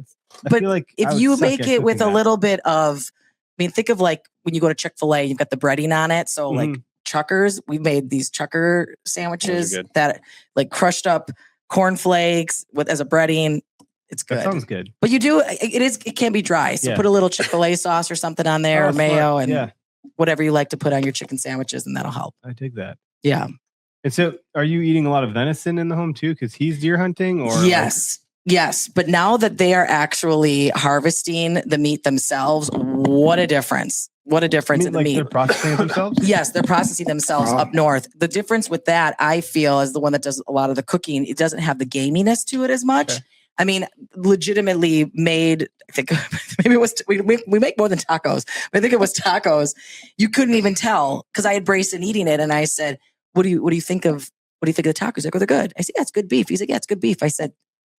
But feel like I if would you suck make at it with a cooking that. little bit of, think of like when you go to Chick-fil-A, you've got the breading on it. So like chuckers, we made these chucker sandwiches Those are good. that like crushed up cornflakes as a breading. It's That good. sounds good. But it can be dry. So Yeah. put a little Chick-fil-A sauce or something on there, Oh, or mayo, smart. and yeah, whatever you like to put on your chicken sandwiches, and that'll help. I dig that. Yeah. And so, are you eating a lot of venison in the home too? Because he's deer hunting, or Yes. Yes. But now that they are actually harvesting the meat themselves, what a difference. What a difference in the like meat. they're processing it themselves? Yes, they're processing themselves Wow. up north. The difference with that, I feel, as the one that does a lot of the cooking, it doesn't have the gaminess to it as much. Okay. Legitimately made, I think maybe it was, we make more than tacos. But I think it was tacos. You couldn't even tell because I had Brayson eating it and I said, what do you think of the tacos? I go, they're good. I said, yeah, it's good beef. He's like, yeah, it's good beef. I said,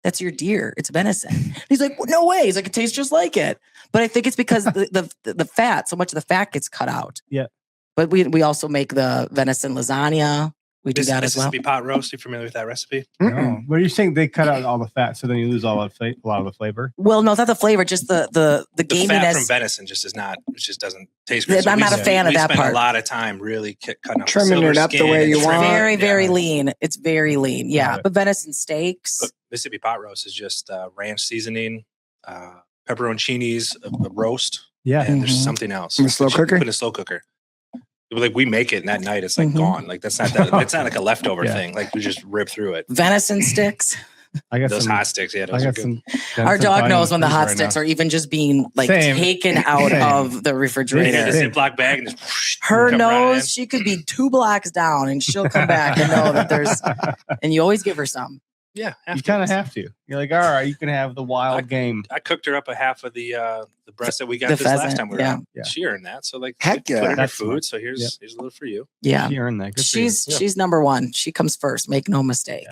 that's your deer. It's venison. He's like, well, no way. He's like, it tastes just like it. But I think it's because the fat, so much of the fat gets cut out. Yeah. But we also make the venison lasagna. We do that as well. Mississippi pot roast. You familiar with that recipe? No. What are you saying? They cut out all the fat, so then you lose a lot of the flavor. Well, no, it's not the flavor, just the The fat from gaminess. venison just is not. It just doesn't taste good. I'm not a fan of that We spend part. a lot of time really cutting up the Trimming silver it up the skin way and you trimming want. it. Very, Yeah. very lean. It's very lean. Yeah. Got it. But venison steaks. But Mississippi pot roast is just ranch seasoning, pepperoncinis, a roast, Yeah. and there's Mhm. something else. In a slow that you cooker? Put in a slow cooker. Like we make it, and that night it's like Mhm. gone. Like it's not like a leftover Yeah. thing. Like we just rip through it. Venison sticks. I got Those some. hot sticks, yeah, I those are got good. some. Our venison dog frying knows when the in the hot freezer sticks right are even just being like Same. taken out Same. of the You refrigerator. get a Ziploc bag and just Her come right in. nose, she could be 2 blocks down and she'll come back and know that there's, and you always give her some. Yeah, You kind of have to. You're like, all right, you can have the wild game. I cooked her up a half of the breast that we got The this last pheasant, time we were yeah. out. Yeah. She earned that. So like Heck put yeah. it in her That's food. smart. So here's a little for you. Yeah. She earned that. Good for you. She's number one. She comes first. Make no mistake.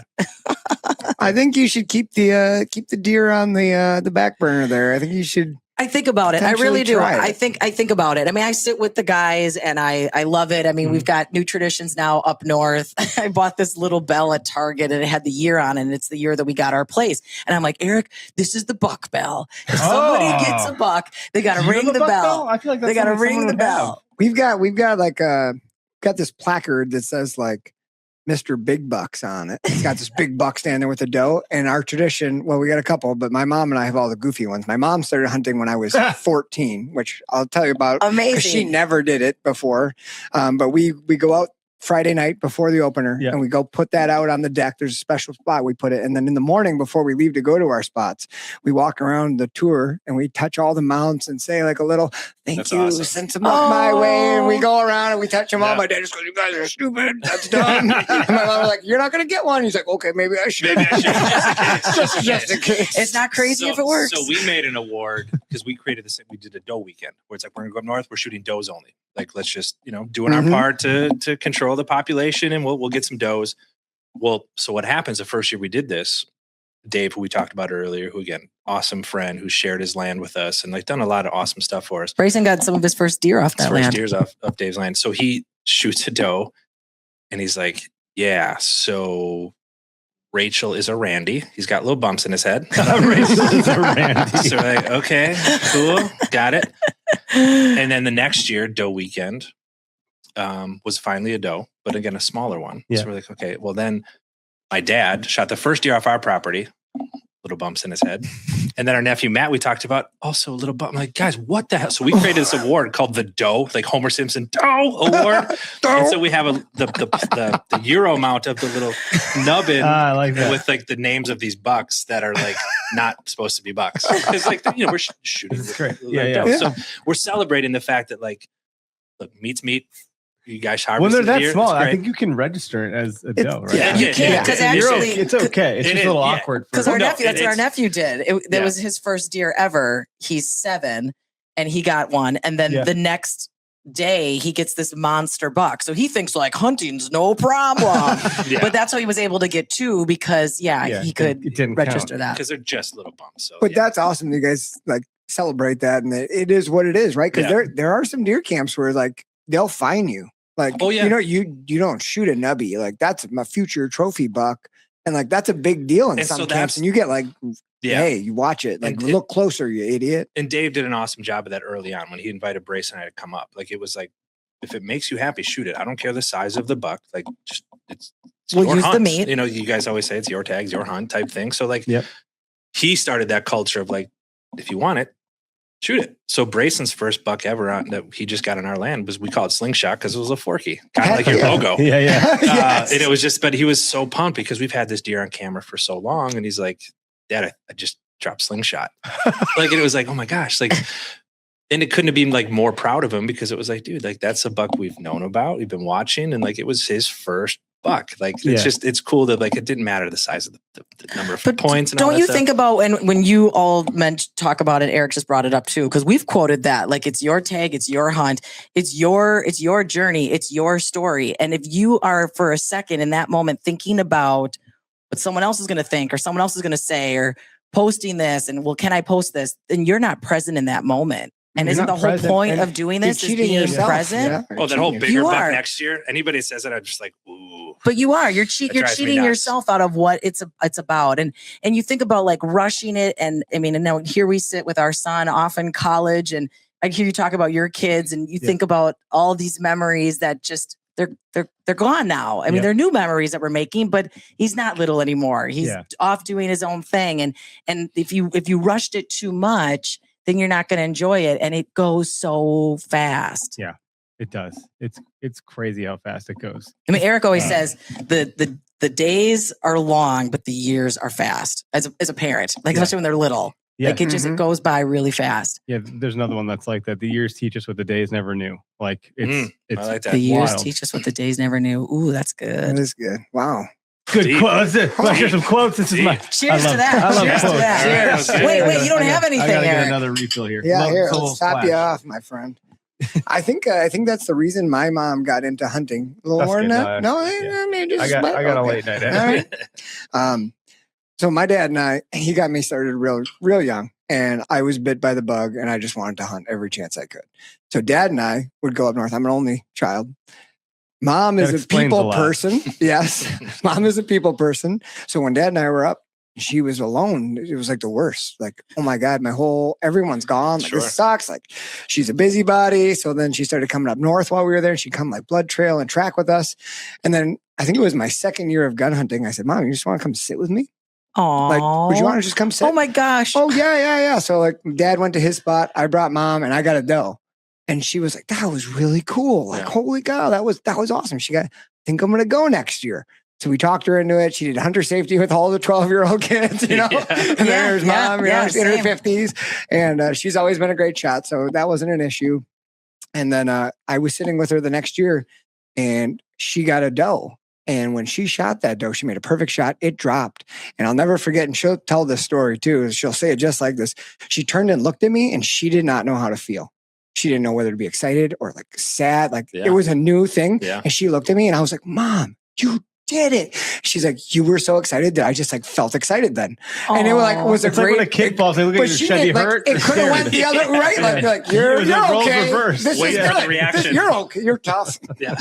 I think you should keep the deer on the back burner there. I think you should. I think about it. I really do. Potentially try it. I think about it. I sit with the guys and I love it. We've got new traditions now up north. I bought this little bell at Target and it had the year on it, and it's the year that we got our place. And I'm like, Eric, this is the buck bell. If somebody gets a buck, they got to Do you ring have a the buck bell. I feel like that's They got to something ring someone the would have. bell. We've got like got this placard that says like Mr. Big Bucks on it. It's got this big buck standing there with a doe. And our tradition, well, we got a couple, but my mom and I have all the goofy ones. My mom started hunting when I was 14, which I'll tell you about. 'cause Amazing. she never did it before. But we go out Friday night before the opener, Yeah. and we go put that out on the deck. There's a special spot we put it. And then in the morning before we leave to go to our spots, we walk around the tour and we touch all the mounts and say like a little thank That's you, awesome. send some up my way. And we Oh. go around and we touch them all. Yeah. My dad just goes, you guys are stupid. That's done. And my mom was like, you're not going to get one. He's like, okay, maybe I should. Maybe I should. just in case. It's not crazy if it works. So we made an award because we created this. We did a doe weekend where it's like we're gonna go up north. We're shooting does only. Like let's just doing our Mhm. part to control the population, and we'll get some does. Well, so what happens the first year we did this? Dave, who we talked about earlier, who again, awesome friend, who shared his land with us and like done a lot of awesome stuff for us. Brayson got some of his first deer off His that first land. years off Dave's land. So he shoots a doe, and he's like, "Yeah, so." Rachel is a Randy. He's got little bumps in his head. Rachel is a Randy. So we're like, okay, cool, got it. And then the next year, doe weekend, was finally a doe, but again, a smaller one. Yeah. So we're like, okay, well then my dad shot the first deer off our property, little bumps in his head. And then our nephew, Matt, we talked about also a little bump. I'm like, guys, what the hell? So we created this award called the Doe, like Homer Simpson Doe Award. And so we have the Euro mount of the little nubbin I like that. with like the names of these bucks that are like not supposed to be bucks. It's like, we're shooting. It's with- great. with Yeah, a yeah. doe. So we're celebrating the fact that like, look, meat's meat. You guys When harvest they're that deer. small, It's I great. think you can register it as a It's- doe, right? yeah. You Yeah, can't yeah, because yeah. actually, It's okay. It's It just is, a little yeah. awkward. because For our No, nephew, that's what our it's- nephew did. That Yeah. was his first deer ever. He's 7 and he got one. And then Yeah. the next day he gets this monster buck. So he thinks like hunting's no problem. Yeah. But that's how he was able to get 2 because he could it didn't register count. that. because they're just little bumps. So, But yeah. that's awesome. You guys like celebrate that, and it is what it is, right? Because Yeah. there are some deer camps where like they'll fine you. Like, Oh, yeah. you don't shoot a nubby. Like that's my future trophy buck, and like that's a big deal in And some so camps. that's- And you get like, Yeah. hey, you watch it. Like And look closer, you idiot. And Dave did an awesome job of that early on when he invited Brace and I to come up. Like it was like, if it makes you happy, shoot it. I don't care the size of the buck. Like just it's We'll your use the hunt. meat. You guys always say it's your tags, your hunt type thing. So like, Yep. he started that culture of like, if you want it, shoot it. So Brayson's first buck ever on that he just got on our land was we call it slingshot because it was a forky, kind of like your Yeah. logo. Yeah, yeah. Yes. And it was just, but he was so pumped because we've had this deer on camera for so long, and he's like, "Dad, I just dropped slingshot." Like, and it was like, oh my gosh, like, and it couldn't have been like more proud of him because it was like, dude, like that's a buck we've known about, we've been watching, and like it was his first buck. Like it's Yeah. just, it's cool that like it didn't matter the size of the number of But points. And all don't that you stuff. think about when you all talk about it? Eric just brought it up too because we've quoted that like it's your tag, it's your hunt, it's your journey, it's your story. And if you are for a second in that moment thinking about what someone else is going to think or someone else is going to say or posting this and well, can I post this? Then you're not present in that moment. And You're isn't the not whole present, point and of doing You're this is cheating being yourself, present? yeah. Oh, that whole Cheating bigger You buck are. next year. Anybody says that, I'm just like, ooh. But you are. You're That you're drives me cheating nuts. yourself out of what it's about. And you think about like rushing it. And I mean, and now here we sit with our son off in college, and I hear you talk about your kids, and you think about all these memories that just they're gone now. I mean, Yeah. they're new memories that we're making, but he's not little anymore. He's Yeah. off doing his own thing. And if you rushed it too much, then you're not going to enjoy it. And it goes so fast. Yeah. It does. It's crazy how fast it goes. I mean, Eric always says the days are long, but the years are fast as a parent, like Yeah. especially when they're little. Yeah. Like it goes by really fast. Yeah, there's another one that's like that. The years teach us what the days never knew. Like it's I like that. The years wild. teach us what the days never knew. Ooh, that's That good. is good. Wow. good Deep. quotes. Let's hear some quotes. This is my Cheers I love, to that. I love Cheers to quotes. that. All right, that was good. Wait, you don't have I anything, gotta get Eric. another refill here. Yeah, Love- here, it's a little let's top you splash. off, my friend. I think that's the reason my mom got into hunting. A little That's more than good. that? No, Yeah. I mean, just I got a okay. late night. All right. So my dad and I, he got me started real young, and I was bit by the bug, and I just wanted to hunt every chance I could. So Dad and I would go up north. I'm an only child. Mom That is a explains a people lot. person. Yes, Mom is a people person. So when Dad and I were up, she was alone. It was like the worst. Like, oh my God, everyone's gone. Like, Sure. this sucks. Like, she's a busybody. So then she started coming up north while we were there. She'd come like blood trail and track with us. And then I think it was my second year of gun hunting. I said, Mom, you just want to come sit with me? Aw. Like, would you want to just come sit? Oh my gosh. Oh, yeah. So like Dad went to his spot. I brought Mom and I got a doe. And she was like, that was really cool. Like, holy cow, that was awesome. I think I'm going to go next year. So we talked her into it. She did hunter safety with all the 12-year-old kids, you know, and there's mom, in her 50s. And she's always been a great shot. So that wasn't an issue. And then I was sitting with her the next year and she got a doe. And when she shot that doe, she made a perfect shot. It dropped. And I'll never forget, and she'll tell this story too. She'll say it just like this. She turned and looked at me and she did not know how to feel. She didn't know whether to be excited or like sad. Like it was a new thing. Yeah. And she looked at me and I was like, Mom, you did it. She's like, you were so excited that I just like felt excited then. Aww. And it was a great. Like when a kid falls, they look at you, should be hurt. It could have went the other right. Like you're okay. Wait for the reaction. You're okay. You're tough. Yeah.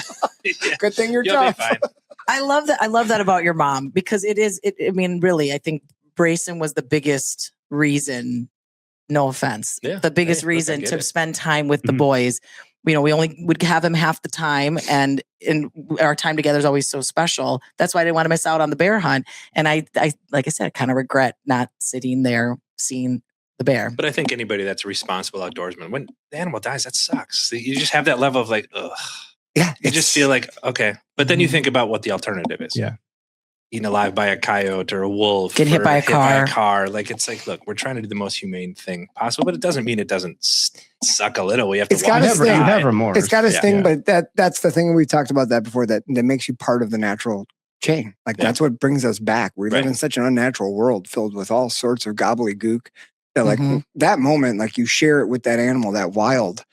Good thing you're tough. I love that. I love that about your mom because it is. I mean, really, I think Brayson was the biggest reason. No offense, the biggest reason to spend time with the boys. You know, we only would have him half the time, and our time together is always so special. That's why I didn't want to miss out on the bear hunt. And I like I said, I kind of regret not sitting there seeing the bear. But I think anybody that's a responsible outdoorsman, when the animal dies, that sucks. You just have that level of like, ugh. Yeah, you just feel like okay, but then you think about what the alternative is. Yeah. Eaten alive by a coyote or a wolf. Get hit by a car. Like, it's like, look, we're trying to do the most humane thing possible, but it doesn't mean it doesn't suck a little. We have to watch it. You have remorse. It's got a sting, but that's the thing. We've talked about that before, that makes you part of the natural chain. Like that's what brings us back. We live in such an unnatural world filled with all sorts of gobbledygook that like that moment, like you share it with that animal, that wild,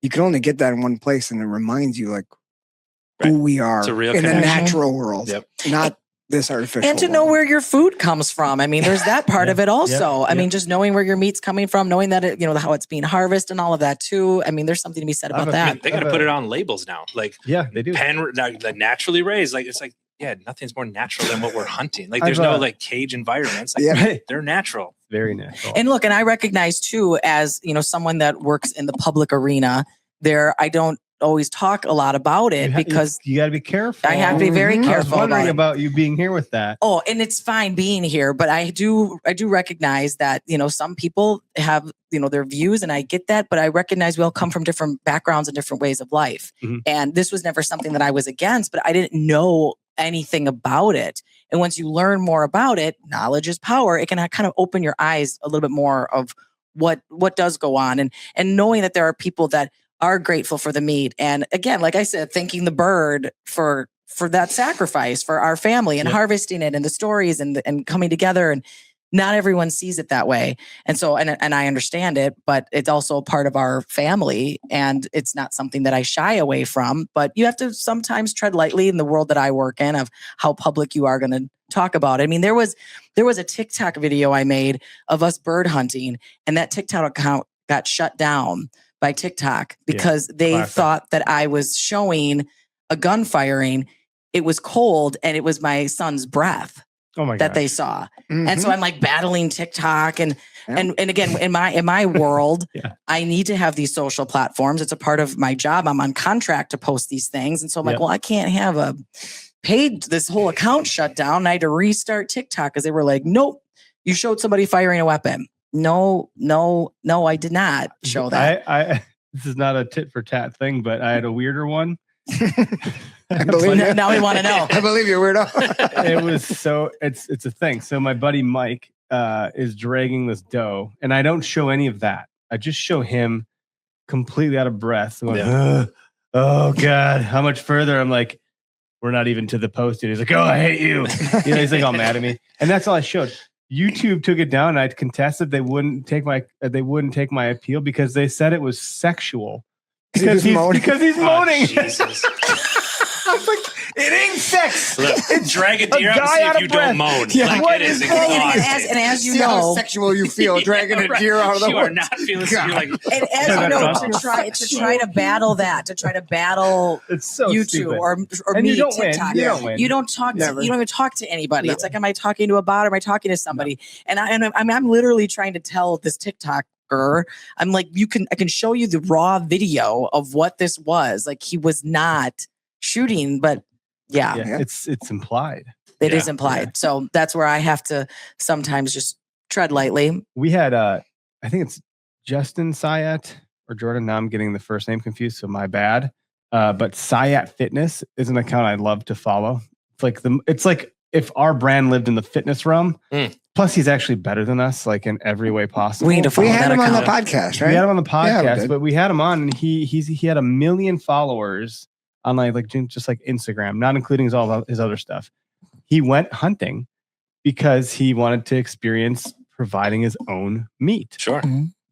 you can only get that in one place. And it reminds you like who we are in the natural world, not this artificial. And to know where your food comes from. I mean, there's that part of it also. I mean, just knowing where your meat's coming from, knowing that it, you know, how it's being harvested and all of that too. I mean, there's something to be said about that. They got to put it on labels now. Like, they do. Naturally raised. Like, it's like, nothing's more natural than what we're hunting. Like, there's no like cage environments. Like, they're natural. Very natural. And look, and I recognize too, as you know, someone that works in the public arena, I don't always talk a lot about it because you got to be careful. I have to be very careful. I was wondering about you being here with that. Oh, and it's fine being here, but I do recognize that, you know, some people have, you know, their views and I get that, but I recognize we all come from different backgrounds and different ways of life. And this was never something that I was against, but I didn't know anything about it. And once you learn more about it, knowledge is power. It can kind of open your eyes a little bit more of what does go on, and knowing that there are people that are grateful for the meat. And again, like I said, thanking the bird for that sacrifice for our family and harvesting it and the stories and coming together. And not everyone sees it that way. And so, and I understand it, but it's also part of our family and it's not something that I shy away from, but you have to sometimes tread lightly in the world that I work in of how public you are going to talk about it. I mean, there was a TikTok video I made of us bird hunting, and that TikTok account got shut down by TikTok because they thought that I was showing a gun firing. It was cold and it was my son's breath that they saw. And so I'm like battling TikTok and again, in my world, I need to have these social platforms. It's a part of my job. I'm on contract to post these things. And so I'm like, well, I can't have this whole account shut down. And I had to restart TikTok because they were like, nope, you showed somebody firing a weapon. No, I did not show that. This is not a tit for tat thing, but I had a weirder one. I believe you. Now we want to know. I believe you, weirdo. It was it's a thing. So my buddy Mike is dragging this doe, and I don't show any of that. I just show him completely out of breath. Going, oh God, how much further? I'm like, we're not even to the post. And he's like, oh, I hate you. You know, he's like all mad at me, and that's all I showed. YouTube took it down, and I contested. They wouldn't take my appeal because they said it was sexual. Because he's moaning. Jesus. I was like, it ain't sex. Look, drag a deer out and see if you don't moan. Yeah, like it is exhausting. And as you see know, how sexual you feel dragging a deer out of the You woods. are not feeling so you're like, and as you know, to try to battle that, to try to battle it's so YouTube stupid. or and me, you don't TikTok. Win. You don't win. You don't talk. You don't even talk to anybody. No. It's like, am I talking to a bot or am I talking to somebody? And I'm literally trying to tell this TikToker, I'm like, I can show you the raw video of what this was. Like he was not shooting, but it's implied. It is implied. Yeah. So that's where I have to sometimes just tread lightly. We had I think it's Justin Sayat or Jordan. Now I'm getting the first name confused, so my bad. But Sayat Fitness is an account I love to follow. It's like if our brand lived in the fitness realm. Plus, he's actually better than us, like in every way possible. We had him on the podcast, right? We had him on the podcast, but we had him on, and he had 1 million followers on like just like Instagram, not including all of his other stuff. He went hunting because he wanted to experience providing his own meat. Sure.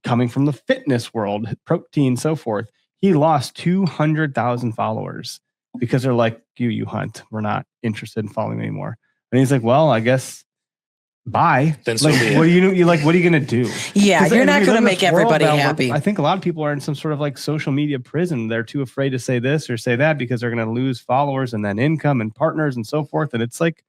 Coming from the fitness world, protein, so forth. He lost 200,000 followers because they're like, you hunt. We're not interested in following anymore. And he's like, well, I guess bye. Then so like, be it. what are you like? What are you going to do? Yeah, you're not going to make everybody now, happy. I think a lot of people are in some sort of like social media prison. They're too afraid to say this or say that because they're going to lose followers and then income and partners and so forth. And it's like,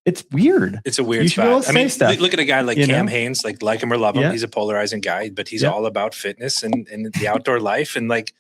it's weird. It's a weird You should be able spot. to I mean, say stuff, look at a guy like you Cam know? Haines, like him or love him. Yeah. He's a polarizing guy, but he's Yep. all about fitness and the outdoor life. And like,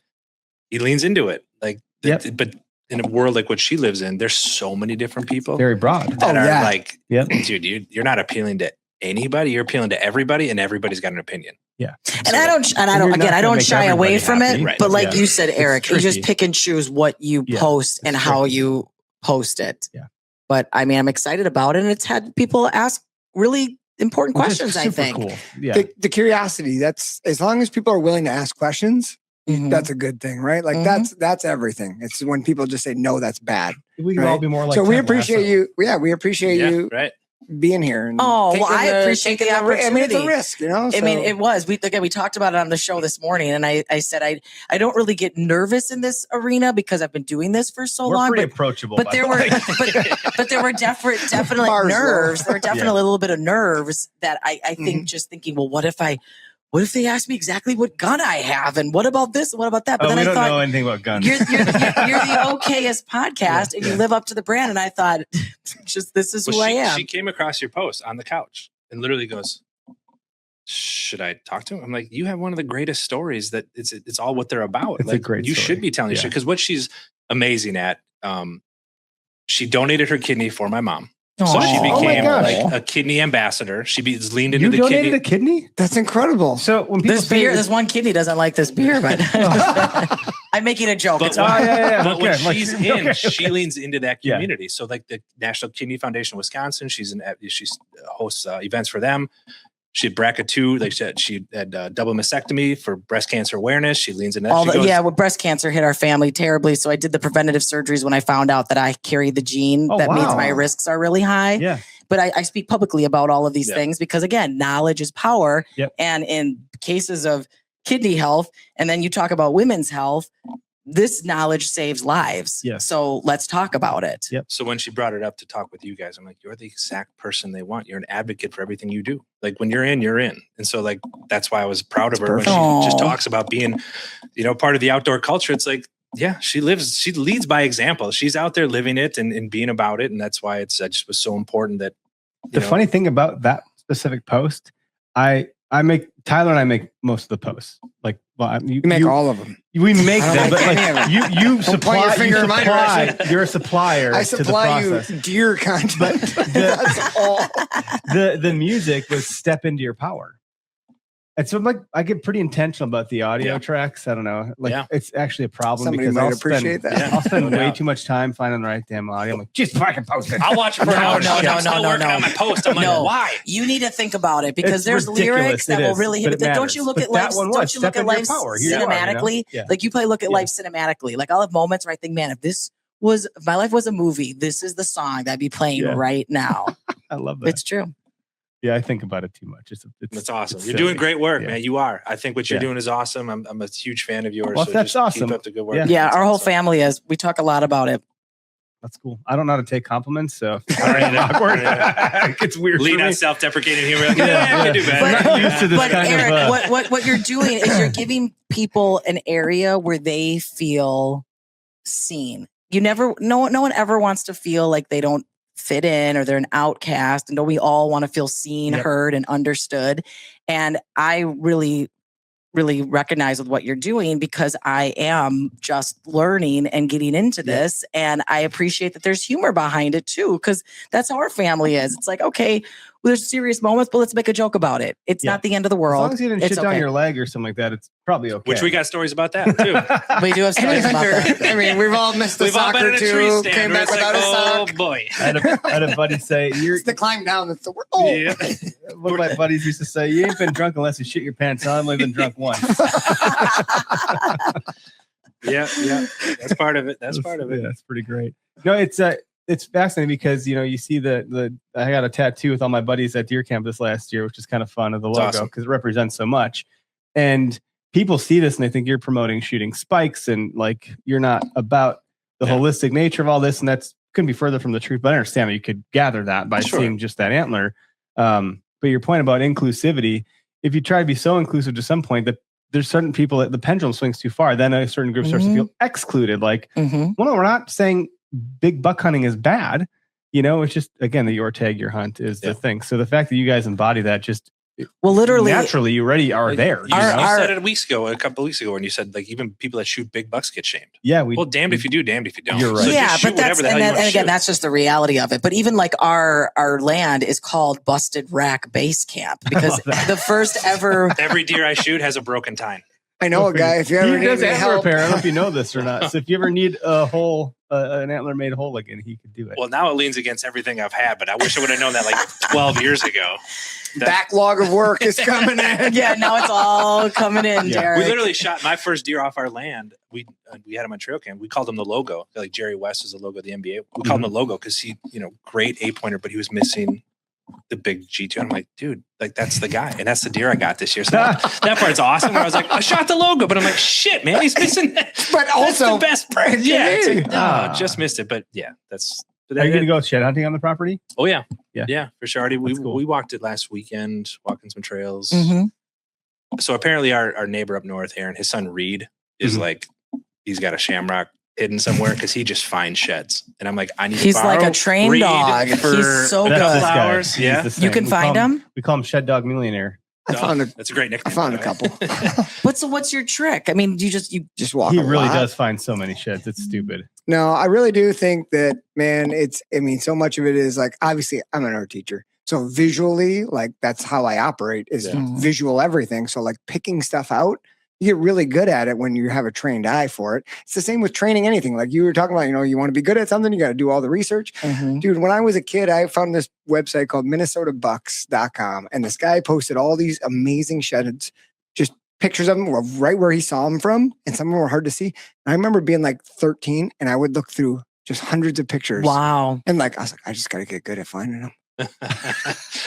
he leans into it. Like, but in a world like what she lives in, there's so many different people Very broad. that are like, Yep. dude, you're not appealing to anybody. You're appealing to everybody, and everybody's got an opinion. Yeah. And I don't shy away from it. Right. But like Yeah. you said, Eric, you just tricky. pick and choose what you Yeah, post and it's how tricky. you post it. Yeah. But I mean, I'm excited about it. And it's had people ask really important Which is questions, I super think. Cool. Yeah. The curiosity, that's as long as people are willing to ask questions, Mhm. that's a good thing, right? Like that's everything. It's when people just say, no, that's bad. We can right? all be more like So we Ted appreciate Lasso. you. Yeah, we appreciate you Right. being here. And Oh, well, taking I appreciate the I mean, it's a opportunity. risk, you know? I mean, it was. We talked about it on the show this morning, and I said I don't really get nervous in this arena because I've been doing this for so We're long. pretty But, approachable. but by there the were way. but there were definitely Bars low. nerves. There were definitely a little bit of nerves that I think just thinking, well, what if they ask me exactly what gun I have, and what about this, and what about that? But Oh, then we I don't thought know anything about guns. you're the Okayest podcast, and you live up to the brand. And I thought, just this is who I am. She came across your post on the couch and literally goes, should I talk to him? I'm like, you have one of the greatest stories that it's all what they're about. It's a like, great you story. should be telling your Yeah. shit. Because what she's amazing at, she donated her kidney for my mom. So she Aw. Oh my became gosh. like a kidney ambassador. She leaned into You the donated kidney. a kidney? That's incredible. So when people This say beer, this one kidney doesn't like this beer, but I'm making a joke. But, It's Oh, yeah. but when Okay, like- she's in, okay, she okay. leans into that Yeah. community. So like the National Kidney Foundation of Wisconsin, she hosts events for them. She had BRCA2, like she had double mastectomy for breast cancer awareness. She leans into that. well, breast cancer hit our family terribly. So I did the preventative surgeries when I found out that I carry the gene. Oh, That means wow. my risks are really high. Yeah. But I speak publicly about all of these Yeah. things because, again, knowledge is power. Yep. And in cases of kidney health, and then you talk about women's health, this knowledge saves lives. Yes. So let's talk about it. Yep. So when she brought it up to talk with you guys, I'm like, you're the exact person they want. You're an advocate for everything you do. Like when you're in, you're in. And so like, that's why I was proud of her when she just Aw. talks about being, part of the outdoor culture. It's like, yeah, she leads by example. She's out there living it and being about it. And that's why I just was so important that The funny thing about that specific post, Tyler and I make most of the posts. Like, well, You make all of them. we make I don't them, but like any of like them. you Don't supply, point your finger in my direction. you're a supplier. I to the supply you process. deer content. But That's all. The music was step into your power. And so I get pretty intentional about the audio Yeah. tracks. I don't know. Like Yeah. it's actually a problem Somebody because might I'll appreciate spend, that. I'll spend No way doubt. too much time finding the right damn audio. I'm like, just fucking post it. I'll watch it for an hour. No, I'm still working on my post. I'm like, No. why? You need to think about it because It's there's ridiculous. lyrics that It will is, really hit but it. it Don't you matters. look at But that life? one Don't was you look step at into your life power. Here you are, you know? cinematically? Yeah. Like you probably look at Yeah. life cinematically. Like I'll have moments where I think, man, if my life was a movie, this is the song that'd be playing Yeah. right now. I love that. It's true. Yeah, I think about it too much. That's awesome. it's You're silly. doing great work, Yeah. man. You are. I think what you're Yeah. doing is awesome. I'm a huge fan of yours. Well, so that's just awesome. Keep up the good work. Yeah. Yeah, That's our whole awesome. family is. We talk a lot about it. That's cool. I don't know how to take compliments, so it's awkward. It gets weird. Lean for on me. self-deprecating humor. Like, Yeah, I can yeah. do better. I'm not used to this But kind Eric, of. what you're doing is you're giving people an area where they feel seen. No one ever wants to feel like they don't fit in or they're an outcast. And don't we all want to feel seen, Yep. heard, and understood? And I really really recognize with what you're doing because I am just learning and getting into this. And I appreciate that there's humor behind it too, because that's how our family is. It's like, okay, well, there's serious moments, but let's make a joke about it. It's not the end of the world. As long as you didn't It's shit down okay. your leg or something like that, it's probably okay. Which we got stories about that too. We do have stories about that. I mean, we've all missed the We've all been soccer in a tree too. stand Came where back it's like, without a oh sock. boy. I had a buddy say, It's the climb down. That's the word. Oh, Yeah. one of my buddies used to say, you ain't been drunk unless you shit your pants. I've only been drunk once. Yeah. That's part of it. That's part of it. Yeah, that's pretty great. No, it's fascinating because you see I got a tattoo with all my buddies at deer camp this last year, which is kind of fun, of the logo awesome. because it represents so much. And people see this and they think you're promoting shooting spikes and like you're not about the holistic nature of all this, and that's couldn't be further from the truth. But I understand that you could gather that by seeing just that antler. But your point about inclusivity, if you try to be so inclusive to some point that there's certain people that the pendulum swings too far, then a certain group starts to feel excluded. Like, well, no, we're not saying big buck hunting is bad. It's just, again, that your tag, your hunt is the thing. So the fact that you guys embody that just literally naturally you already are there. You said it a couple of weeks ago, when you said like even people that shoot big bucks get shamed. Yeah, well, damned if you do, damned if you don't. You're right. So yeah, just shoot but that's whatever the hell you want to again, shoot. that's just the reality of it. But even like our land is called Busted Rack Base Camp because the first ever. Every deer I shoot has a broken tine. I know a guy. If you ever need does any antler help, repair. I don't know if you know this or not. So if you ever need a hole, an antler made hole again, he could do it. Well, now it leans against everything I've had, but I wish I would have known that like 12 years ago. backlog of work is coming in. Yeah, now it's all coming in, Derek. We literally shot my first deer off our land. We had him on trail cam. We called him the logo. Like Jerry West is the logo of the NBA. We called him the logo because he, great 8-pointer, but he was missing the big G2. I'm like, dude, like that's the guy. And that's the deer I got this year. So that part's awesome. Where I was like, I shot the logo, but I'm like, shit, man, he's missing that. But also, that's the best part. Yeah. It's like, no, just missed it. But yeah, that's. Are you going to go shed hunting on the property? Oh, yeah. Yeah. Yeah, for sure. Already, That's cool. we walked it last weekend, walking some trails. Mhm. So apparently our neighbor up north, Aaron, his son Reed, is like, he's got a shamrock hidden somewhere because he just finds sheds. And I'm like, I need to He's borrow like a trained Reed dog. for He's so a good. couple This guy. hours. He's Yeah. the You same. can We find call him? We call him Shed Dog Millionaire. I found a That's a great nickname. I found a by the way. couple. What's your trick? I mean, you just walk. He a really lot. does find so many sheds. It's stupid. No, I really do think that, man, so much of it is like, obviously I'm an art teacher. So visually, like that's how I operate is visual everything. So like picking stuff out, you get really good at it when you have a trained eye for it. It's the same with training anything. Like you were talking about, you want to be good at something, you got to do all the research. Dude, when I was a kid, I found this website called minnesotabucks.com. And this guy posted all these amazing sheds, just pictures of them right where he saw them from. And some of them were hard to see. And I remember being like 13 and I would look through just hundreds of pictures. wow. And like, I was like, I just got to get good at finding them.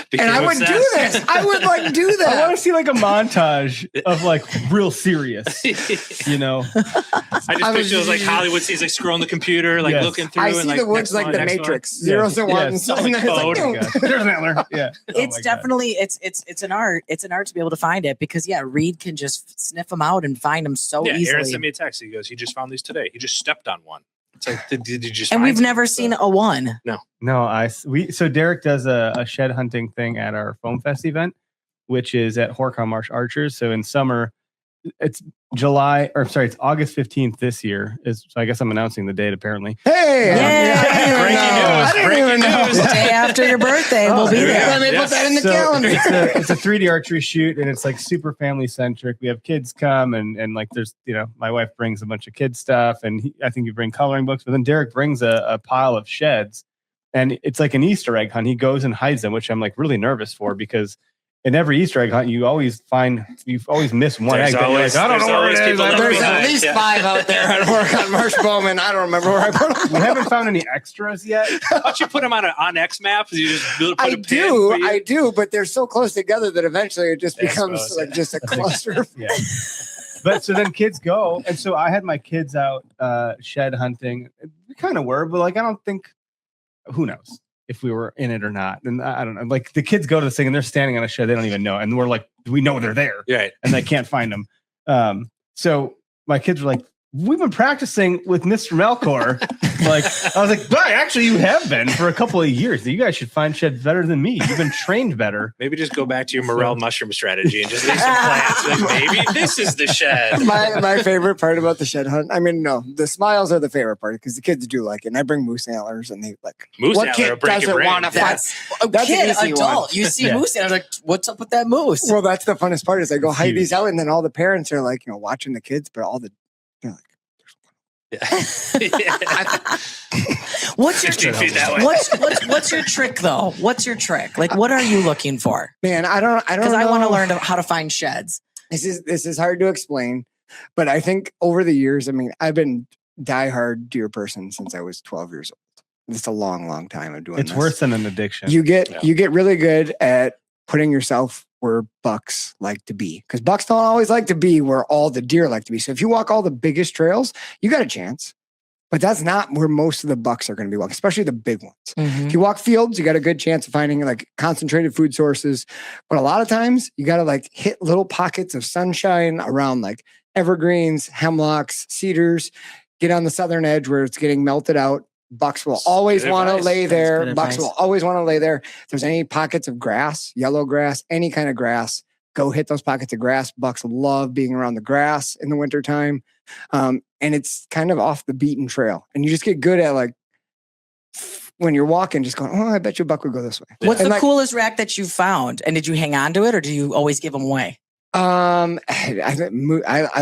Became And I would obsessed. do this. I would like do I want that. to see like a montage of like real serious, I just I was picture those like Hollywood scenes, like scrolling the computer, like Yes. looking through. I and see like, the woods next like one, the next one. Matrix, zeros and ones. Yes. And then it's like, Oh, boom. There's an antler. Yeah. It's definitely it's an art. It's an art to be able to find it because Reed can just sniff them out and find them so Yeah, Aaron easily. sent me a text. He goes, he just found these today. He just stepped on one. It's like, did you just? And find we've some? never seen a one. No, so Derek does a shed hunting thing at our Foam Fest event, which is at Horicon Marsh Archers. So in summer, it's it's August 15th this year. So I guess I'm announcing the date apparently. Hey, Yeah. I didn't even know. The day after your birthday, we'll be there we there. go. Let me put that in the So calendar. it's a 3D archery shoot and it's like super family centric. We have kids come and like there's, my wife brings a bunch of kids stuff and I think you bring coloring books, but then Derek brings a pile of sheds and it's like an Easter egg hunt. He goes and hides them, which I'm like really nervous for because in every Easter egg hunt, you always miss one There's egg. that you're always- like, I don't there's know where always it is. people I don't left There's know. at behind. least Yeah. 5 out there at work on Marsh Bowman. I don't remember where I put them. We haven't found any extras yet. Why don't you put them on X maps? You just put I a pin do, for you? I do, but they're so close together that eventually it just That's becomes gross. like just a cluster. Yeah. But so then kids go. And so I had my kids out shed hunting. We kind of were, but like, I don't think, who knows if we were in it or not. And I don't know. Like the kids go to this thing and they're standing on a shed. They don't even know. And we're like, we know they're there Right. and they can't find them. So my kids were like, we've been practicing with Mr. Melkor. Like, I was like, but actually you have been for a couple of years. You guys should find sheds better than me. You've been trained better. Maybe just go back to your morel mushroom strategy and just leave some plants. Like, maybe this is the shed. My favorite part about the shed hunt, I mean, no, the smiles are the favorite part because the kids do like it. And I bring moose antlers and they like, Moose what antler will kid break your doesn't brain. want to find? That's an kid, easy adult. one. You see moose, and I'm like, "What's up with that moose?" Well, that's the funnest part is I go hide these out, and then all the parents are like, watching the kids, but all the they're like, What's your 16 feet that way. what's your trick though? What's your trick? Like, what are you looking for? man, I don't Because know. I want to learn how to find sheds. This is hard to explain, but I think over the years, I mean, I've been diehard deer person since I was 12 years old. It's a long time of doing It's this. worse than an addiction. You get really good at putting yourself where bucks like to be, because bucks don't always like to be where all the deer like to be. So if you walk all the biggest trails, you got a chance, but that's not where most of the bucks are going to be walking, especially the big ones. If you walk fields, you got a good chance of finding like concentrated food sources, but a lot of times you got to like hit little pockets of sunshine around like evergreens, hemlocks, cedars, get on the southern edge where it's getting melted out. Bucks will always Good want to advice. lay That's there. good Bucks advice. will always want to lay there. If there's any pockets of grass, yellow grass, any kind of grass, go hit those pockets of grass. Bucks love being around the grass in the wintertime. And it's kind of off the beaten trail. And you just get good at like, when you're walking, just going, I bet you a buck would go this way. What's And the like, coolest rack that you found? And did you hang on to it, or do you always give them away? I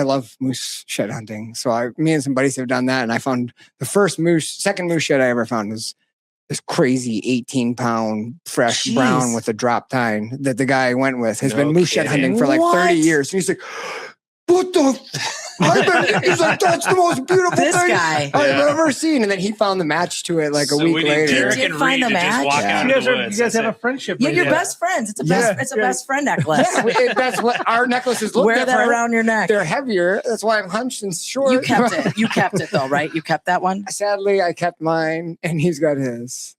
love moose shed hunting. So me and some buddies have done that. And I found the second moose shed I ever found was this crazy 18-pound fresh Jeez. brown with a drop tine that the guy I went with has No been moose shed kidding. hunting for like 30 What? years. And he's like, what the? He's like, that's the most beautiful This thing guay. I've ever seen. And then he found the match to it like a So week we need later. Derek You and did find Reed the to just match? walk Yeah. out You of the guys, woods. you guys have a That's it. friendship. Yeah, right you're now. best friends. It's a best friend necklace. Yeah, that's what our necklaces look Wear that different. around your neck. They're heavier. That's why I'm hunched and short. You kept it. You kept it though, right? You kept that one. Sadly, I kept mine, and he's got his.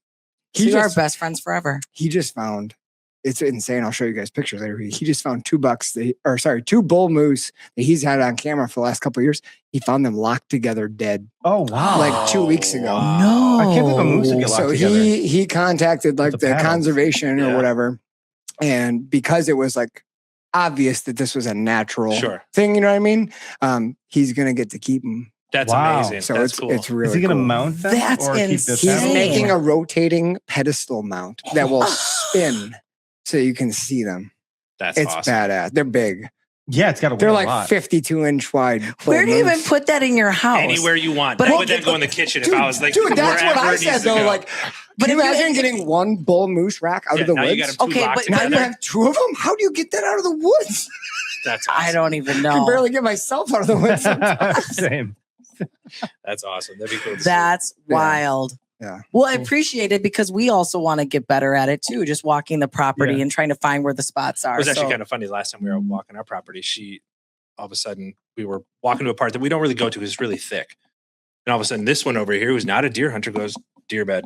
You are best friends forever. He just found. It's insane. I'll show you guys pictures later. He just found two bull moose that he's had on camera for the last couple of years. He found them locked together, dead, Oh, wow. like 2 weeks ago. No, I can't believe a moose would get locked So together. he contacted like With the the paddles. conservation or Yeah. whatever, and because it was like obvious that this was a natural Sure. thing, you know what I mean? He's gonna get to keep them. That's Wow. amazing. So That's it's cool. it's really Is he going to cool. mount them? That's or keep the insane. He's paddles? making a rotating pedestal mount that will spin so you can see them. That's It's awesome. badass. They're big. Yeah, it's got to They're weigh a like lot. 52-inch wide. full Where do you even moose. put that in your house? Anywhere you want. But That I- would then go in the kitchen Dude, if I was like, dude, that's what wherever I it needs said to though. go. Like, But can you if you- imagine getting one bull moose rack out Yeah, of the now you woods? got 'em two Okay, locked but Now you together. have two of them. How do you get that out of the woods? That's awesome. I don't even I can know. barely get myself out of the woods. sometimes. Same. That's awesome. That'd be cool. To see. That's Yeah. wild. Yeah. Well, I appreciate it because we also want to get better at it too, just walking the property Yeah. and trying to find where the spots are. It was actually So- kind of funny. Last time we were walking our property, all of a sudden we were walking to a part that we don't really go to because it's really thick. And all of a sudden this one over here, who's not a deer hunter, goes, deer bed,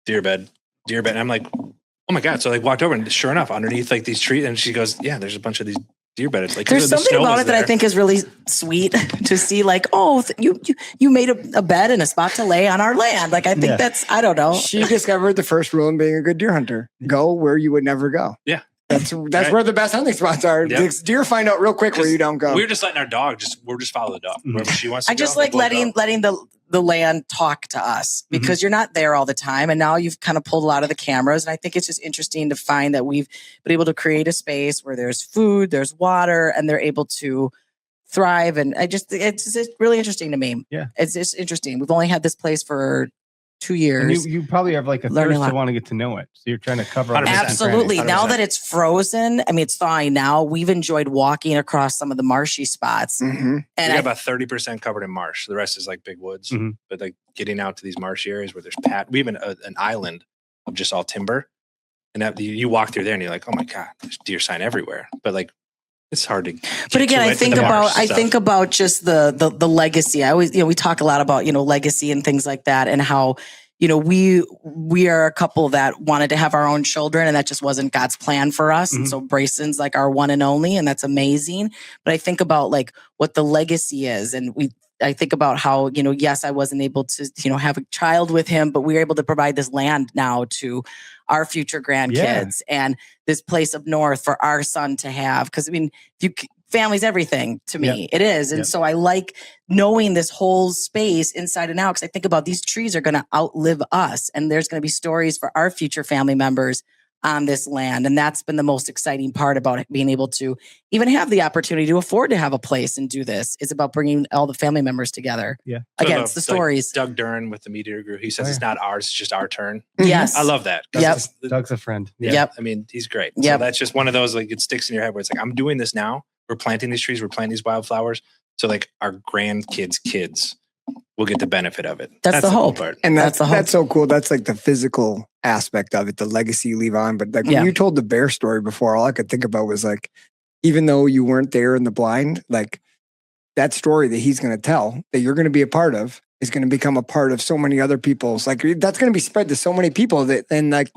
deer bed, deer bed. And I'm like, oh my God. So I walked over and sure enough, underneath like these trees, and she goes, yeah, there's a bunch of these deer bedded. Like, There's the something snow about was it that I there. think is really sweet to see. Like, oh, you made a bed and a spot to lay on our land. Like, I think Yeah. that's, I don't know. She discovered the first rule in being a good deer hunter: go where you would never go. Yeah. That's Right. where the best hunting spots are. Yep. The deer find out real quick where you don't go. We're just letting our dog we're just follow the dog wherever she wants to I just go. like we'll go. letting the land talk to us because you're not there all the time. And now you've kind of pulled a lot of the cameras. And I think it's just interesting to find that we've been able to create a space where there's food, there's water, and they're able to thrive. And it's just really interesting to me. Yeah. It's just interesting. We've only had this place for 2 years. And you probably have like a Learning a thirst lot. to want to get to know it. So you're trying to cover all the 100%. nooks and Absolutely. crannies. Now 100%. that it's frozen, I mean, it's thawing now. We've enjoyed walking across some of the marshy spots. Mhm. We And got I, about 30% covered in marsh. The rest is like big woods. Mhm. But like getting out to these marshy areas where there's we have an island of just all timber. And that you walk through there and you're like, oh my God, there's deer sign everywhere. But like, it's hard to. but again, I think about just the legacy. I always, we talk a lot about, legacy and things like that and how, we are a couple that wanted to have our own children and that just wasn't God's plan for us. And so Brayson's like our one and only, and that's amazing. But I think about like what the legacy is, and I think about how, yes, I wasn't able to, have a child with him, but we were able to provide this land now to our future grandkids and this place up north for our son to have. Because family's everything to me. It is. And so I like knowing this whole space inside and out, because I think about these trees are going to outlive us, and there's going to be stories for our future family members on this land. And that's been the most exciting part about it, being able to even have the opportunity to afford to have a place and do this. It's about bringing all the family members together. Yeah. Again, it's the stories. Like Doug Duran with the Meteor Group. He says it's not ours, it's just our turn. Yes. I love that. Doug's a friend. Yeah. Yep. I mean, he's great. Yep. So that's just one of those, like, it sticks in your head where it's like, I'm doing this now. We're planting these trees. We're planting these wildflowers. So like our grandkids' kids will get the benefit of it. That's the cool hope. part. And That's the hope. that's so cool. That's like the physical aspect of it, the legacy you leave on. But like when you told the bear story before, all I could think about was like, even though you weren't there in the blind, like that story that he's going to tell that you're going to be a part of is going to become a part of so many other people's. Like that's going to be spread to so many people that, and like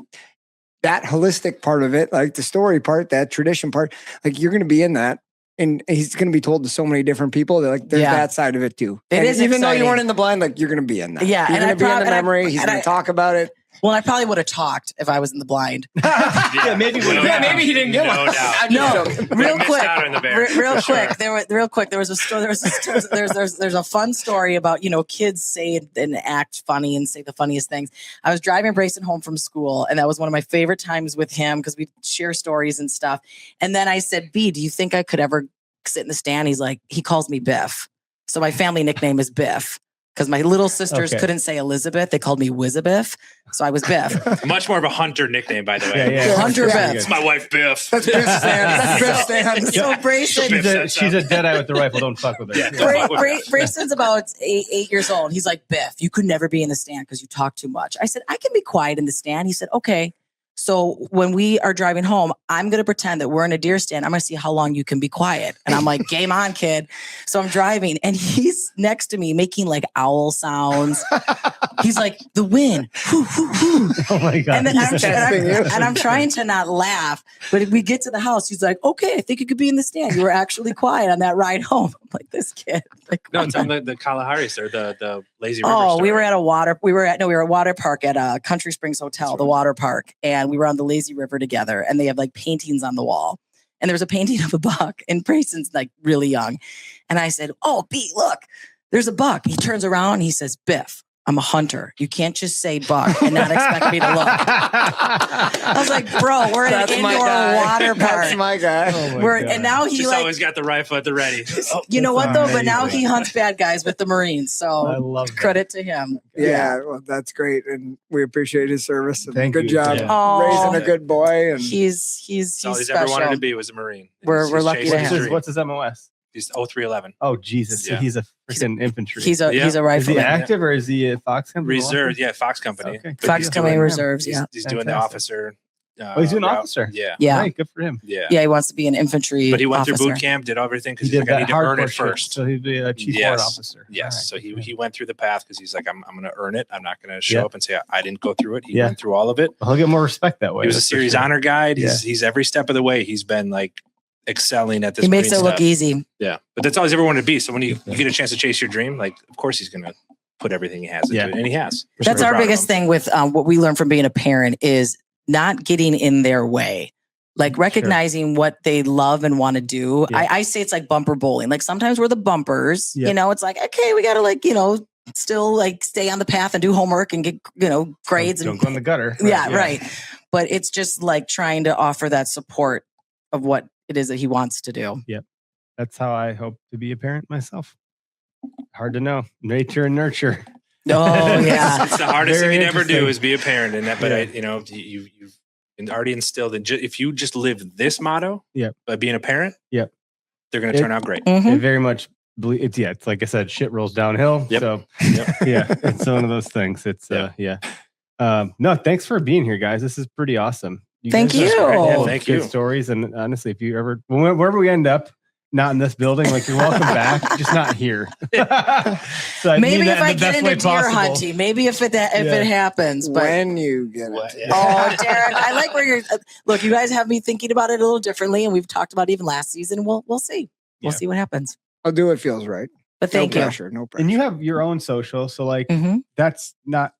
that holistic part of it, like the story part, that tradition part, like you're going to be in that. And he's going to be told to so many different people that like there's that side of it too. It and is even though exciting. you weren't in the blind, like you're going to be in that. Yeah, you're and going to be in the memory. and He's going to talk about it. Well, I probably would have talked if I was in the blind. Maybe he didn't get one. No, real missed quick. out on the bear, Real for quick. sure. There was a story. There's a fun story about kids say and act funny and say the funniest things. I was driving Brayson home from school, and that was one of my favorite times with him because we share stories and stuff. And then I said, "B, do you think I could ever sit in the stand?" He's like, he calls me Biff. So my family nickname is Biff. Because my little sisters couldn't say Elizabeth. They called me Wizabiff. So I was Biff. Much more of a Hunter nickname, by the way. Hunter Biff. It's my wife, Biff. That's Biff Stan. Biff Stan. So Brayson. She's a deadeye with the rifle. Don't fuck with her. Brayson's about 8 years old. He's like, Biff, you could never be in the stand because you talk too much. I said, I can be quiet in the stand. He said, okay. So when we are driving home, I'm going to pretend that we're in a deer stand. I'm going to see how long you can be quiet. And I'm like, game on, kid. So I'm driving and he's next to me making like owl sounds. He's like, the wind. Oh my God. And then I'm trying to not laugh. But if we get to the house, he's like, okay, I think you could be in the stand. You were actually quiet on that ride home. I'm like, this kid. Like, no, it's on the Kalahari, sir, the lazy river. Oh, story. we were at water park at Country Springs Hotel, the water park. And we were on the lazy river together, and they have like paintings on the wall. And there was a painting of a buck, and Brayson's like really young. And I said, oh, B, look, there's a buck. He turns around and he says, Biff, I'm a hunter. You can't just say buck and not expect me to look. I was like, bro, we're in an indoor water park. That's my guy. And now he Just like always got the rifle at the ready. you know what though? But now he hunts bad guys with the Marines. So I love that. credit to him. Yeah, well, that's great, and we appreciate his service. And Thank good you. job raising a good boy. And He's That's all he's special. ever wanted to be was a Marine. We're lucky to chasing have his him. dream. What's his MOS? He's 0311. Oh, Jesus. So Yeah. he's a freaking infantry. He's a Is he rifleman. active or is he a Fox company? Reserve, yeah, Fox Company. Okay. But Fox he's Company doing- Reserves. He's, Yeah. he's doing the Fantastic. officer. Oh, he's doing route. officer. Yeah. Yeah. Right, good for him. Yeah. Yeah, he wants to be an infantry. But he went officer. through boot camp, did everything because He he's did like, I that need to earn hardcore it shit, first. so he'd be a chief Yes. warrant officer. Yes. All right, So good for he him. went through the path because he's like, I'm going to earn it. I'm not going to show Yeah. up and say I didn't go through it. He Yeah. went through all of it. He'll get more respect that way. He was a that's for series sure. honor guide. He's every step of the way. He's been like excelling at this. He makes Marine it look stuff. easy. Yeah. But that's all he's ever wanted to be. So when you get a chance to chase your dream, like, of course he's going to put everything he has into Yeah. it. And he has. We're That's super our proud of biggest him. thing with what we learned from being a parent is not getting in their way. Like recognizing what they love and want to do. Yeah. I say it's like bumper bowling. Like sometimes we're the bumpers, Yeah. it's like, okay, we got to still like stay on the path and do homework and get, grades. Don't and go in the gutter. Yeah, right. But it's just like trying to offer that support of what it is that he wants to do. That's how I hope to be a parent myself. Hard to know. Nature and nurture. Oh, yeah. It's the hardest Very thing you never do interesting. is be a parent. And that, but Yeah. you've already instilled in if you just live this motto by being a parent, Yep. they're going to turn out great. Mhm. It very much it's like I said, shit rolls downhill. Yep. So Yep. yeah, it's one of those things. It's no, thanks for being here, guys. This is pretty awesome. Thank guys are you. great. Yeah, thank Good you. stories, and honestly, if you ever wherever we end up, not in this building, like you're welcome back, just not here. So I Maybe mean if that I in the get best into way deer possible. hunting, maybe if it happens. But when you get it. oh, Derek, I like where you're. Look, you guys have me thinking about it a little differently, and we've talked about it even last season. We'll see. We'll Yeah. see what happens. I'll do what feels right. But thank no you. pressure, no pressure. And you have your own social, so like Mhm. that's not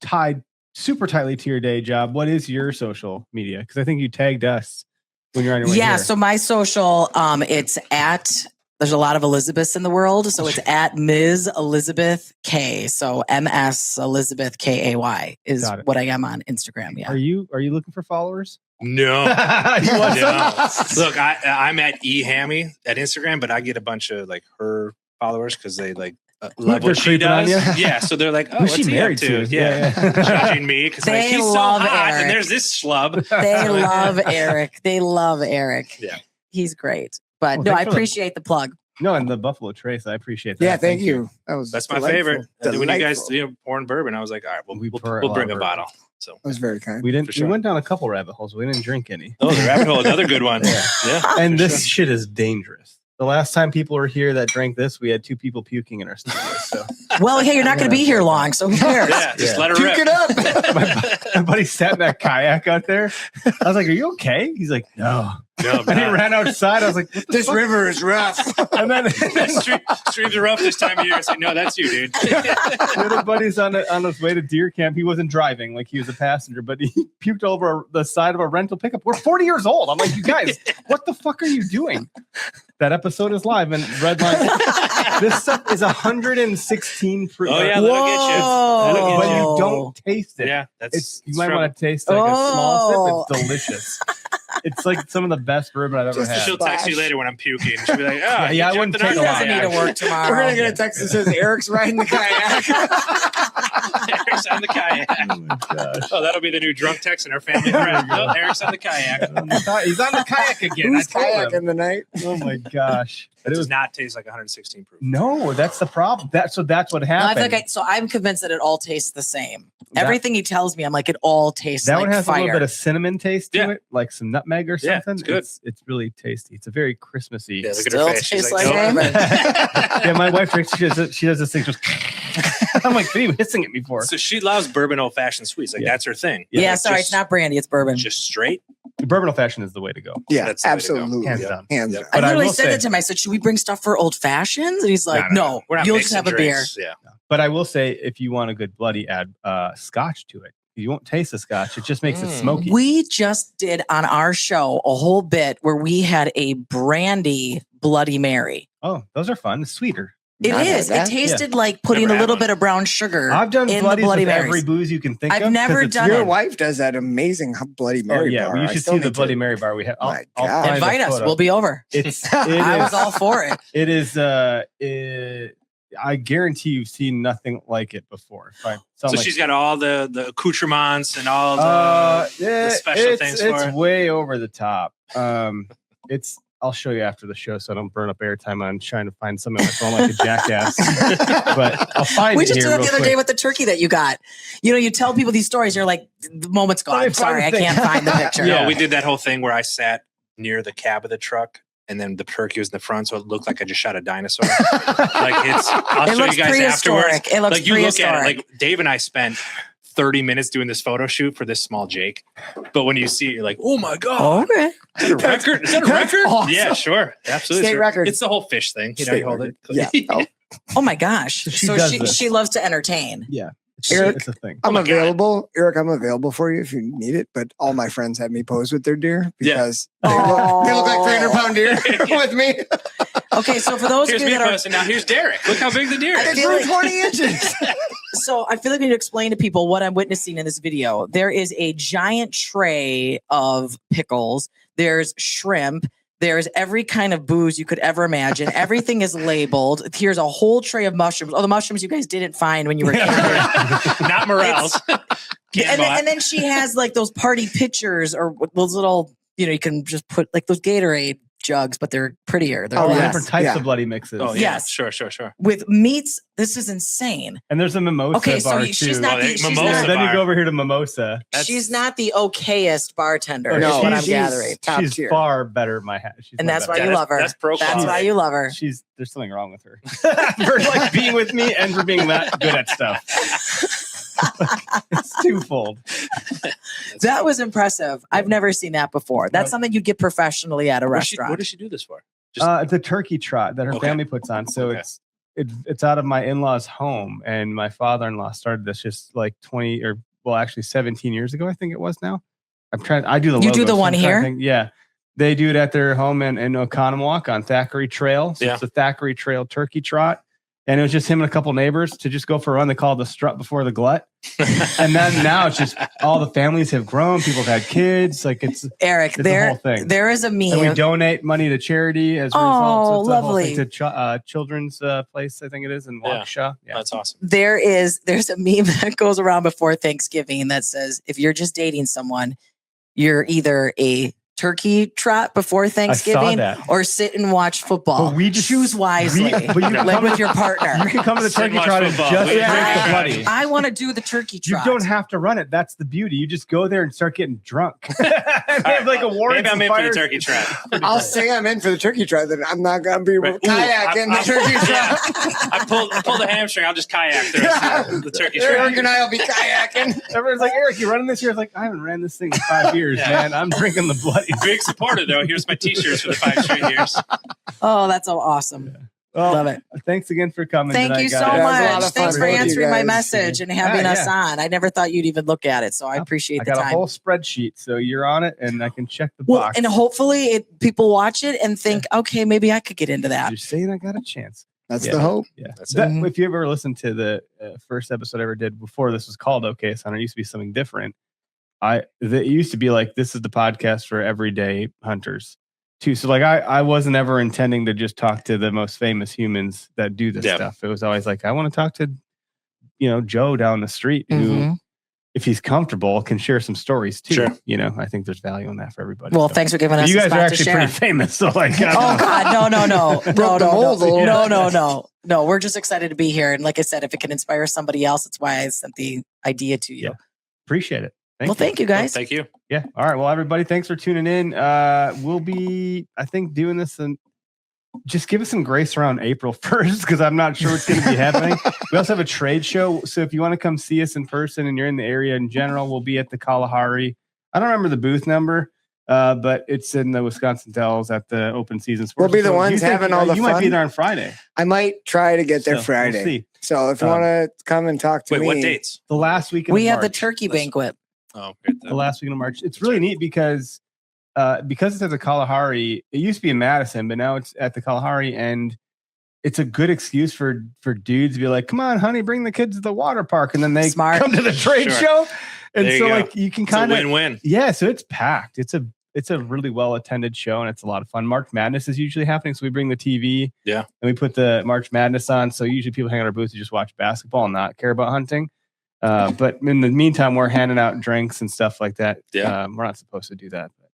tied super tightly to your day job. What is your social media? Because I think you tagged us when you're on your way Yeah. here. So my social, it's at. There's a lot of Elizabeths in the world, so it's at Ms. Elizabeth K. So MS Elizabeth KAY is Got it. what I am on Instagram. Yeah. Are you looking for followers? No. You want No. some? Look, I'm at eHammy at Instagram, but I get a bunch of like her followers because they like love They're what she creeping on does. you? Yeah, so they're like, oh, Who's what's she he up married to? to? Yeah, Yeah. judging me because like, They he's so love hot, Eric. and there's this schlub. They love Eric. They love Eric. Yeah. He's great. But Well, no, I thanks for the- appreciate the plug. No, and the Buffalo Trace. I appreciate that. Yeah, thank you. That's my favorite. And when you guys pouring bourbon, I was like, all right, well, we'll bring a bottle. So That was very kind. We didn't. For sure. We went down a couple rabbit holes. We didn't drink any. oh, the rabbit hole, another good one. Yeah. And for this shit is dangerous. The last time people were here that drank this, we had 2 people puking in our studio. So Well, hey, you're not going to be here long, so who cares? Yeah, just Yeah. let her Puke rip. it up. my buddy sat in that kayak out there. I was like, "Are you okay?" He's like, "No." No, And he ran outside. I was like, "What the This fuck?" river is rough. And then Streams are rough this time of year. It's like, no, that's you, dude. the other buddy's on his way to deer camp. He wasn't driving, like he was a passenger, but he puked over the side of a rental pickup. We're 40 years old. I'm like, you guys, what the fuck are you doing? That episode is live and Redline. This stuff is 116 proof. Oh, yeah, that'll get you. That'll get But you. you don't taste it. Yeah, You might want to taste like a Oh. small sip. It's delicious. It's like some of the best bourbon I've ever Just a had. She'll text you later when I'm puking. She'll be like, oh, Yeah, I wouldn't take He a lot. doesn't need to work tomorrow. We're gonna get a text that says Eric's riding the kayak. Eric's on the kayak. Oh my gosh. Oh, that'll be the new drunk text in our family thread. Oh, Eric's on the kayak. He's on the kayak again. Who's I told him. kayaking tonight? Oh my gosh. It does not taste like 116 proof. No, that's the problem. That's what No, I happened. feel like so I'm convinced that it all tastes the same. Everything he tells me, I'm like, it all tastes that like one has a fire. little bit of cinnamon taste to Yeah. it, like some nutmeg or Yeah, something. it's good. It's really tasty. It's a very Christmassy. Yeah, look at Still her face. She's tastes like, like nope. bourbon. Yeah, my wife drinks. She does this thing. Just I'm like, what are you hissing at me for? So she loves bourbon old fashioned sweets. Like, Yeah. that's her thing. Yeah, Like, sorry, just- it's not brandy, it's bourbon. Just straight. Bourbon old fashioned is the way to go. Yeah, That's the way to go. absolutely. Hands Yeah. down. Hands Yeah. down. I But I literally will said say- that to him. I said, should we bring stuff for old fashions? And he's like, no, We're not you'll just mixing have a beer. drinks. Yeah. But I will say, if you want a good bloody, add scotch to it. You won't taste the scotch. It just makes it smoky. We just did on our show a whole bit where we had a brandy Bloody Mary. Oh, those are fun. It's sweeter. It Not is. It bad. tasted like putting Never a had little one. bit of brown sugar. I've done in the bloodies Bloody with every Marys. booze you can think I've of. 'cause never it's done Your it. wife does that amazing Bloody Oh Mary yeah, bar. well, you I should still see the need to- Bloody Mary bar we had. My I'll God. find a Invite us. photo. We'll be over. I was all for it. It is. I guarantee you've seen nothing like it before. Right? So like, she's got all the accoutrements and all the special it's, things for it's it. way over the top. It's. I'll show you after the show, so I don't burn up airtime on trying to find something on my phone like a jackass. But I'll find We it just here did that real the other quick. day with the turkey that you got. You know, you tell people these stories, you're like, the moment's Let me gone. find Sorry, the I thing. can't find the picture. Yeah. No, we did that whole thing where I sat near the cab of the truck and then the turkey was in the front, so it looked like I just shot a dinosaur. I'll It show looks you guys afterwards. prehistoric. It looks like you look at it, prehistoric. like Dave and I spent 30 minutes doing this photo shoot for this small Jake. But when you see it, you're like, oh my God. Okay. Is that a record? Is that a That's record? awesome. Yeah, sure. Absolutely. State It's a- record. It's the whole fish thing. You know, State you hold record. it. Yeah. Oh, Oh my gosh. She So does she, this. she loves to entertain. Yeah, Eric, it's a thing. I'm my God. available. Eric, I'm available for you if you need it. But all my friends have me pose with their deer because they look like 300-pound deer with me. Okay, so for those Here's of you me that are posting. Now here's Derek. Look how big the deer I is. They feel grew like- 20 inches. So I feel like we need to explain to people what I'm witnessing in this video. There is a giant tray of pickles. There's shrimp. There's every kind of booze you could ever imagine. Everything is labeled. Here's a whole tray of mushrooms. Oh, the mushrooms you guys didn't find when you were camping. Not Morels. And then she has like those party pitchers or those little, you can just put like those Gatorade jugs, but they're prettier. They're Oh, glass. yes. Different types Yeah. of bloody mixes. Oh, yeah. Yes. Sure. With meats. This is insane. And there's a mimosa Okay, so bar she's too. not Oh, the, they- she's mimosa Yeah, not, then you bar. go over here to mimosa. she's not the okayest bartender. No, is what I'm she's- gathering. Top She's tier. far better than my hat. She's And way that's why better. you love her. That's pro That's quality. why you love her. There's something wrong with her for like being with me and for being that good at stuff. It's twofold. That was impressive. I've never seen that before. That's something you get professionally at a What restaurant. does she do this for? The turkey trot that her Okay. family puts on. So Okay. it's it's out of my in-laws' home, and my father-in-law started this just like 17 years ago, I think it was now. I do the logo. You do the one here? Yeah. They do it at their home in Oconomowoc on Thackeray Trail. So it's a Thackeray Trail turkey trot. And it was just him and a couple neighbors to just go for a run. They call it the strut before the glut. And then now it's just all the families have grown. People have had kids. Like it's Eric, it's a whole thing. There is a meme. And we donate money to charity as a result. So it's lovely. A whole thing to children's place, I think it is, in Waukesha. Yeah. That's awesome. There's a meme that goes around before Thanksgiving that says, if you're just dating someone, you're either a turkey trot before Thanksgiving or sit and watch football. But we just choose wisely. Live with your partner. You can come to the turkey trot and just drink the bloody. I want to do the turkey trot. You don't have to run it. That's the beauty. You just go there and start getting drunk. Have like a war. Maybe I'm in for the turkey trot. I'll say I'm in for the turkey trot. Then I'm not gonna be kayaking the turkey trot. I pull the hamstring. I'll just kayak the turkey trot. Eric and I will be kayaking. Everyone's like, Eric, you running this year? I was like, I haven't ran this thing in 5 years, man. I'm drinking the bloody. Big supporter though. Here's my t-shirts for the 5 straight years. Oh, that's so awesome. Yeah. Well, love it. Thanks again for coming. Thank you so much. Thanks for answering my message and having us on. I never thought you'd even look at it, so I appreciate the time. I got a whole spreadsheet, so you're on it, and I can check the box. And hopefully, people watch it and think, okay, maybe I could get into that. You're saying I got a chance. That's the hope. Yeah, that's it. If you ever listened to the first episode I ever did before this was called Okayest Hunter, it used to be something different. It used to be like, this is the podcast for everyday hunters too. So like I wasn't ever intending to just talk to the most famous humans that do this stuff. It was always like, I want to talk to, Joe down the street who, if he's comfortable, can share some stories too. Sure. I think there's value in that for everybody. Well, thanks for giving us. You guys are actually pretty famous, so like. Oh God, no. We're just excited to be here, and like I said, if it can inspire somebody else, that's why I sent the idea to you. Yeah. Appreciate it. Thank you guys. Thank you. Yeah. All right. Well, everybody, thanks for tuning in. We'll be, I think, doing this and just give us some grace around April 1st, because I'm not sure what's going to be happening. We also have a trade show. So if you want to come see us in person and you're in the area in general, we'll be at the Kalahari. I don't remember the booth number, but it's in the Wisconsin Dells at the open season sports. We'll be the ones having all the fun. You might be there on Friday. I might try to get there Friday. We'll see. So if you want to come and talk to me. Wait, what dates? The last weekend we of have March. The turkey banquet. Oh, the last weekend of March. It's really neat because it's at the Kalahari. It used to be in Madison, but now it's at the Kalahari, and it's a good excuse for dudes to be like, "Come on, honey, bring the kids to the water park," and then they come to the trade show, and so like you can kind of win-win. Yeah, so it's packed. It's a really well attended show, and it's a lot of fun. March Madness is usually happening, so we bring the TV, and we put the March Madness on. So usually people hang out our booth to just watch basketball and not care about hunting. But in the meantime, we're handing out drinks and stuff like that. Yeah. We're not supposed to do that. But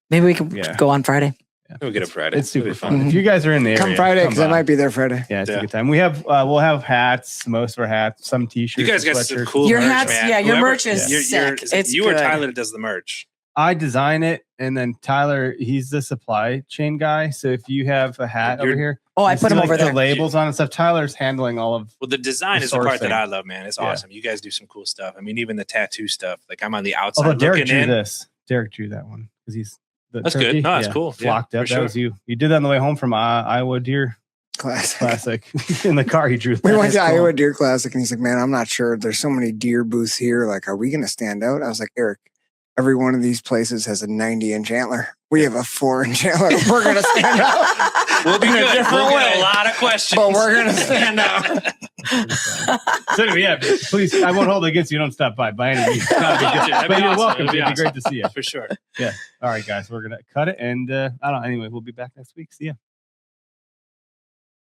maybe we can go on Friday. Yeah. We'll get it Friday. It's super fun. If you guys are in the area, come Friday, because I might be there Friday. Yeah, it's a good time. We have we'll have hats, most of our hats, some t-shirts. You guys got some cool your merch, hats, man. Your merch is sick. It's you good. or Tyler that does the merch. I design it, and then Tyler, he's the supply chain guy. So if you have a hat over here, I put them over there. The labels on and stuff. Tyler's handling all of. Well, the design is the part that I love, man. It's awesome. You guys do some cool stuff. I mean, even the tattoo stuff. Like I'm on the outside. Although Derek looking drew in. this. Derek drew that one because he's. That's turkey. Good. No, that's cool. Flocked up. That was you. You did that on the way home from Iowa Deer Classic. In the car, he drew that. We went to Iowa Deer Classic, and he's like, "Man, I'm not sure. There's so many deer booths here. Like, are we going to stand out?" I was like, "Eric, every one of these places has a 90-inch antler. We have a 4-inch antler. We're going to stand out. We'll be good. We'll get a lot of questions, but we're going to stand out." So yeah, please, I won't hold it against you. Don't stop by any means. But you're welcome. It'd be great to see you for sure. Yeah. All right, guys, we're gonna cut it, and I don't know. Anyway, we'll be back next week. See ya.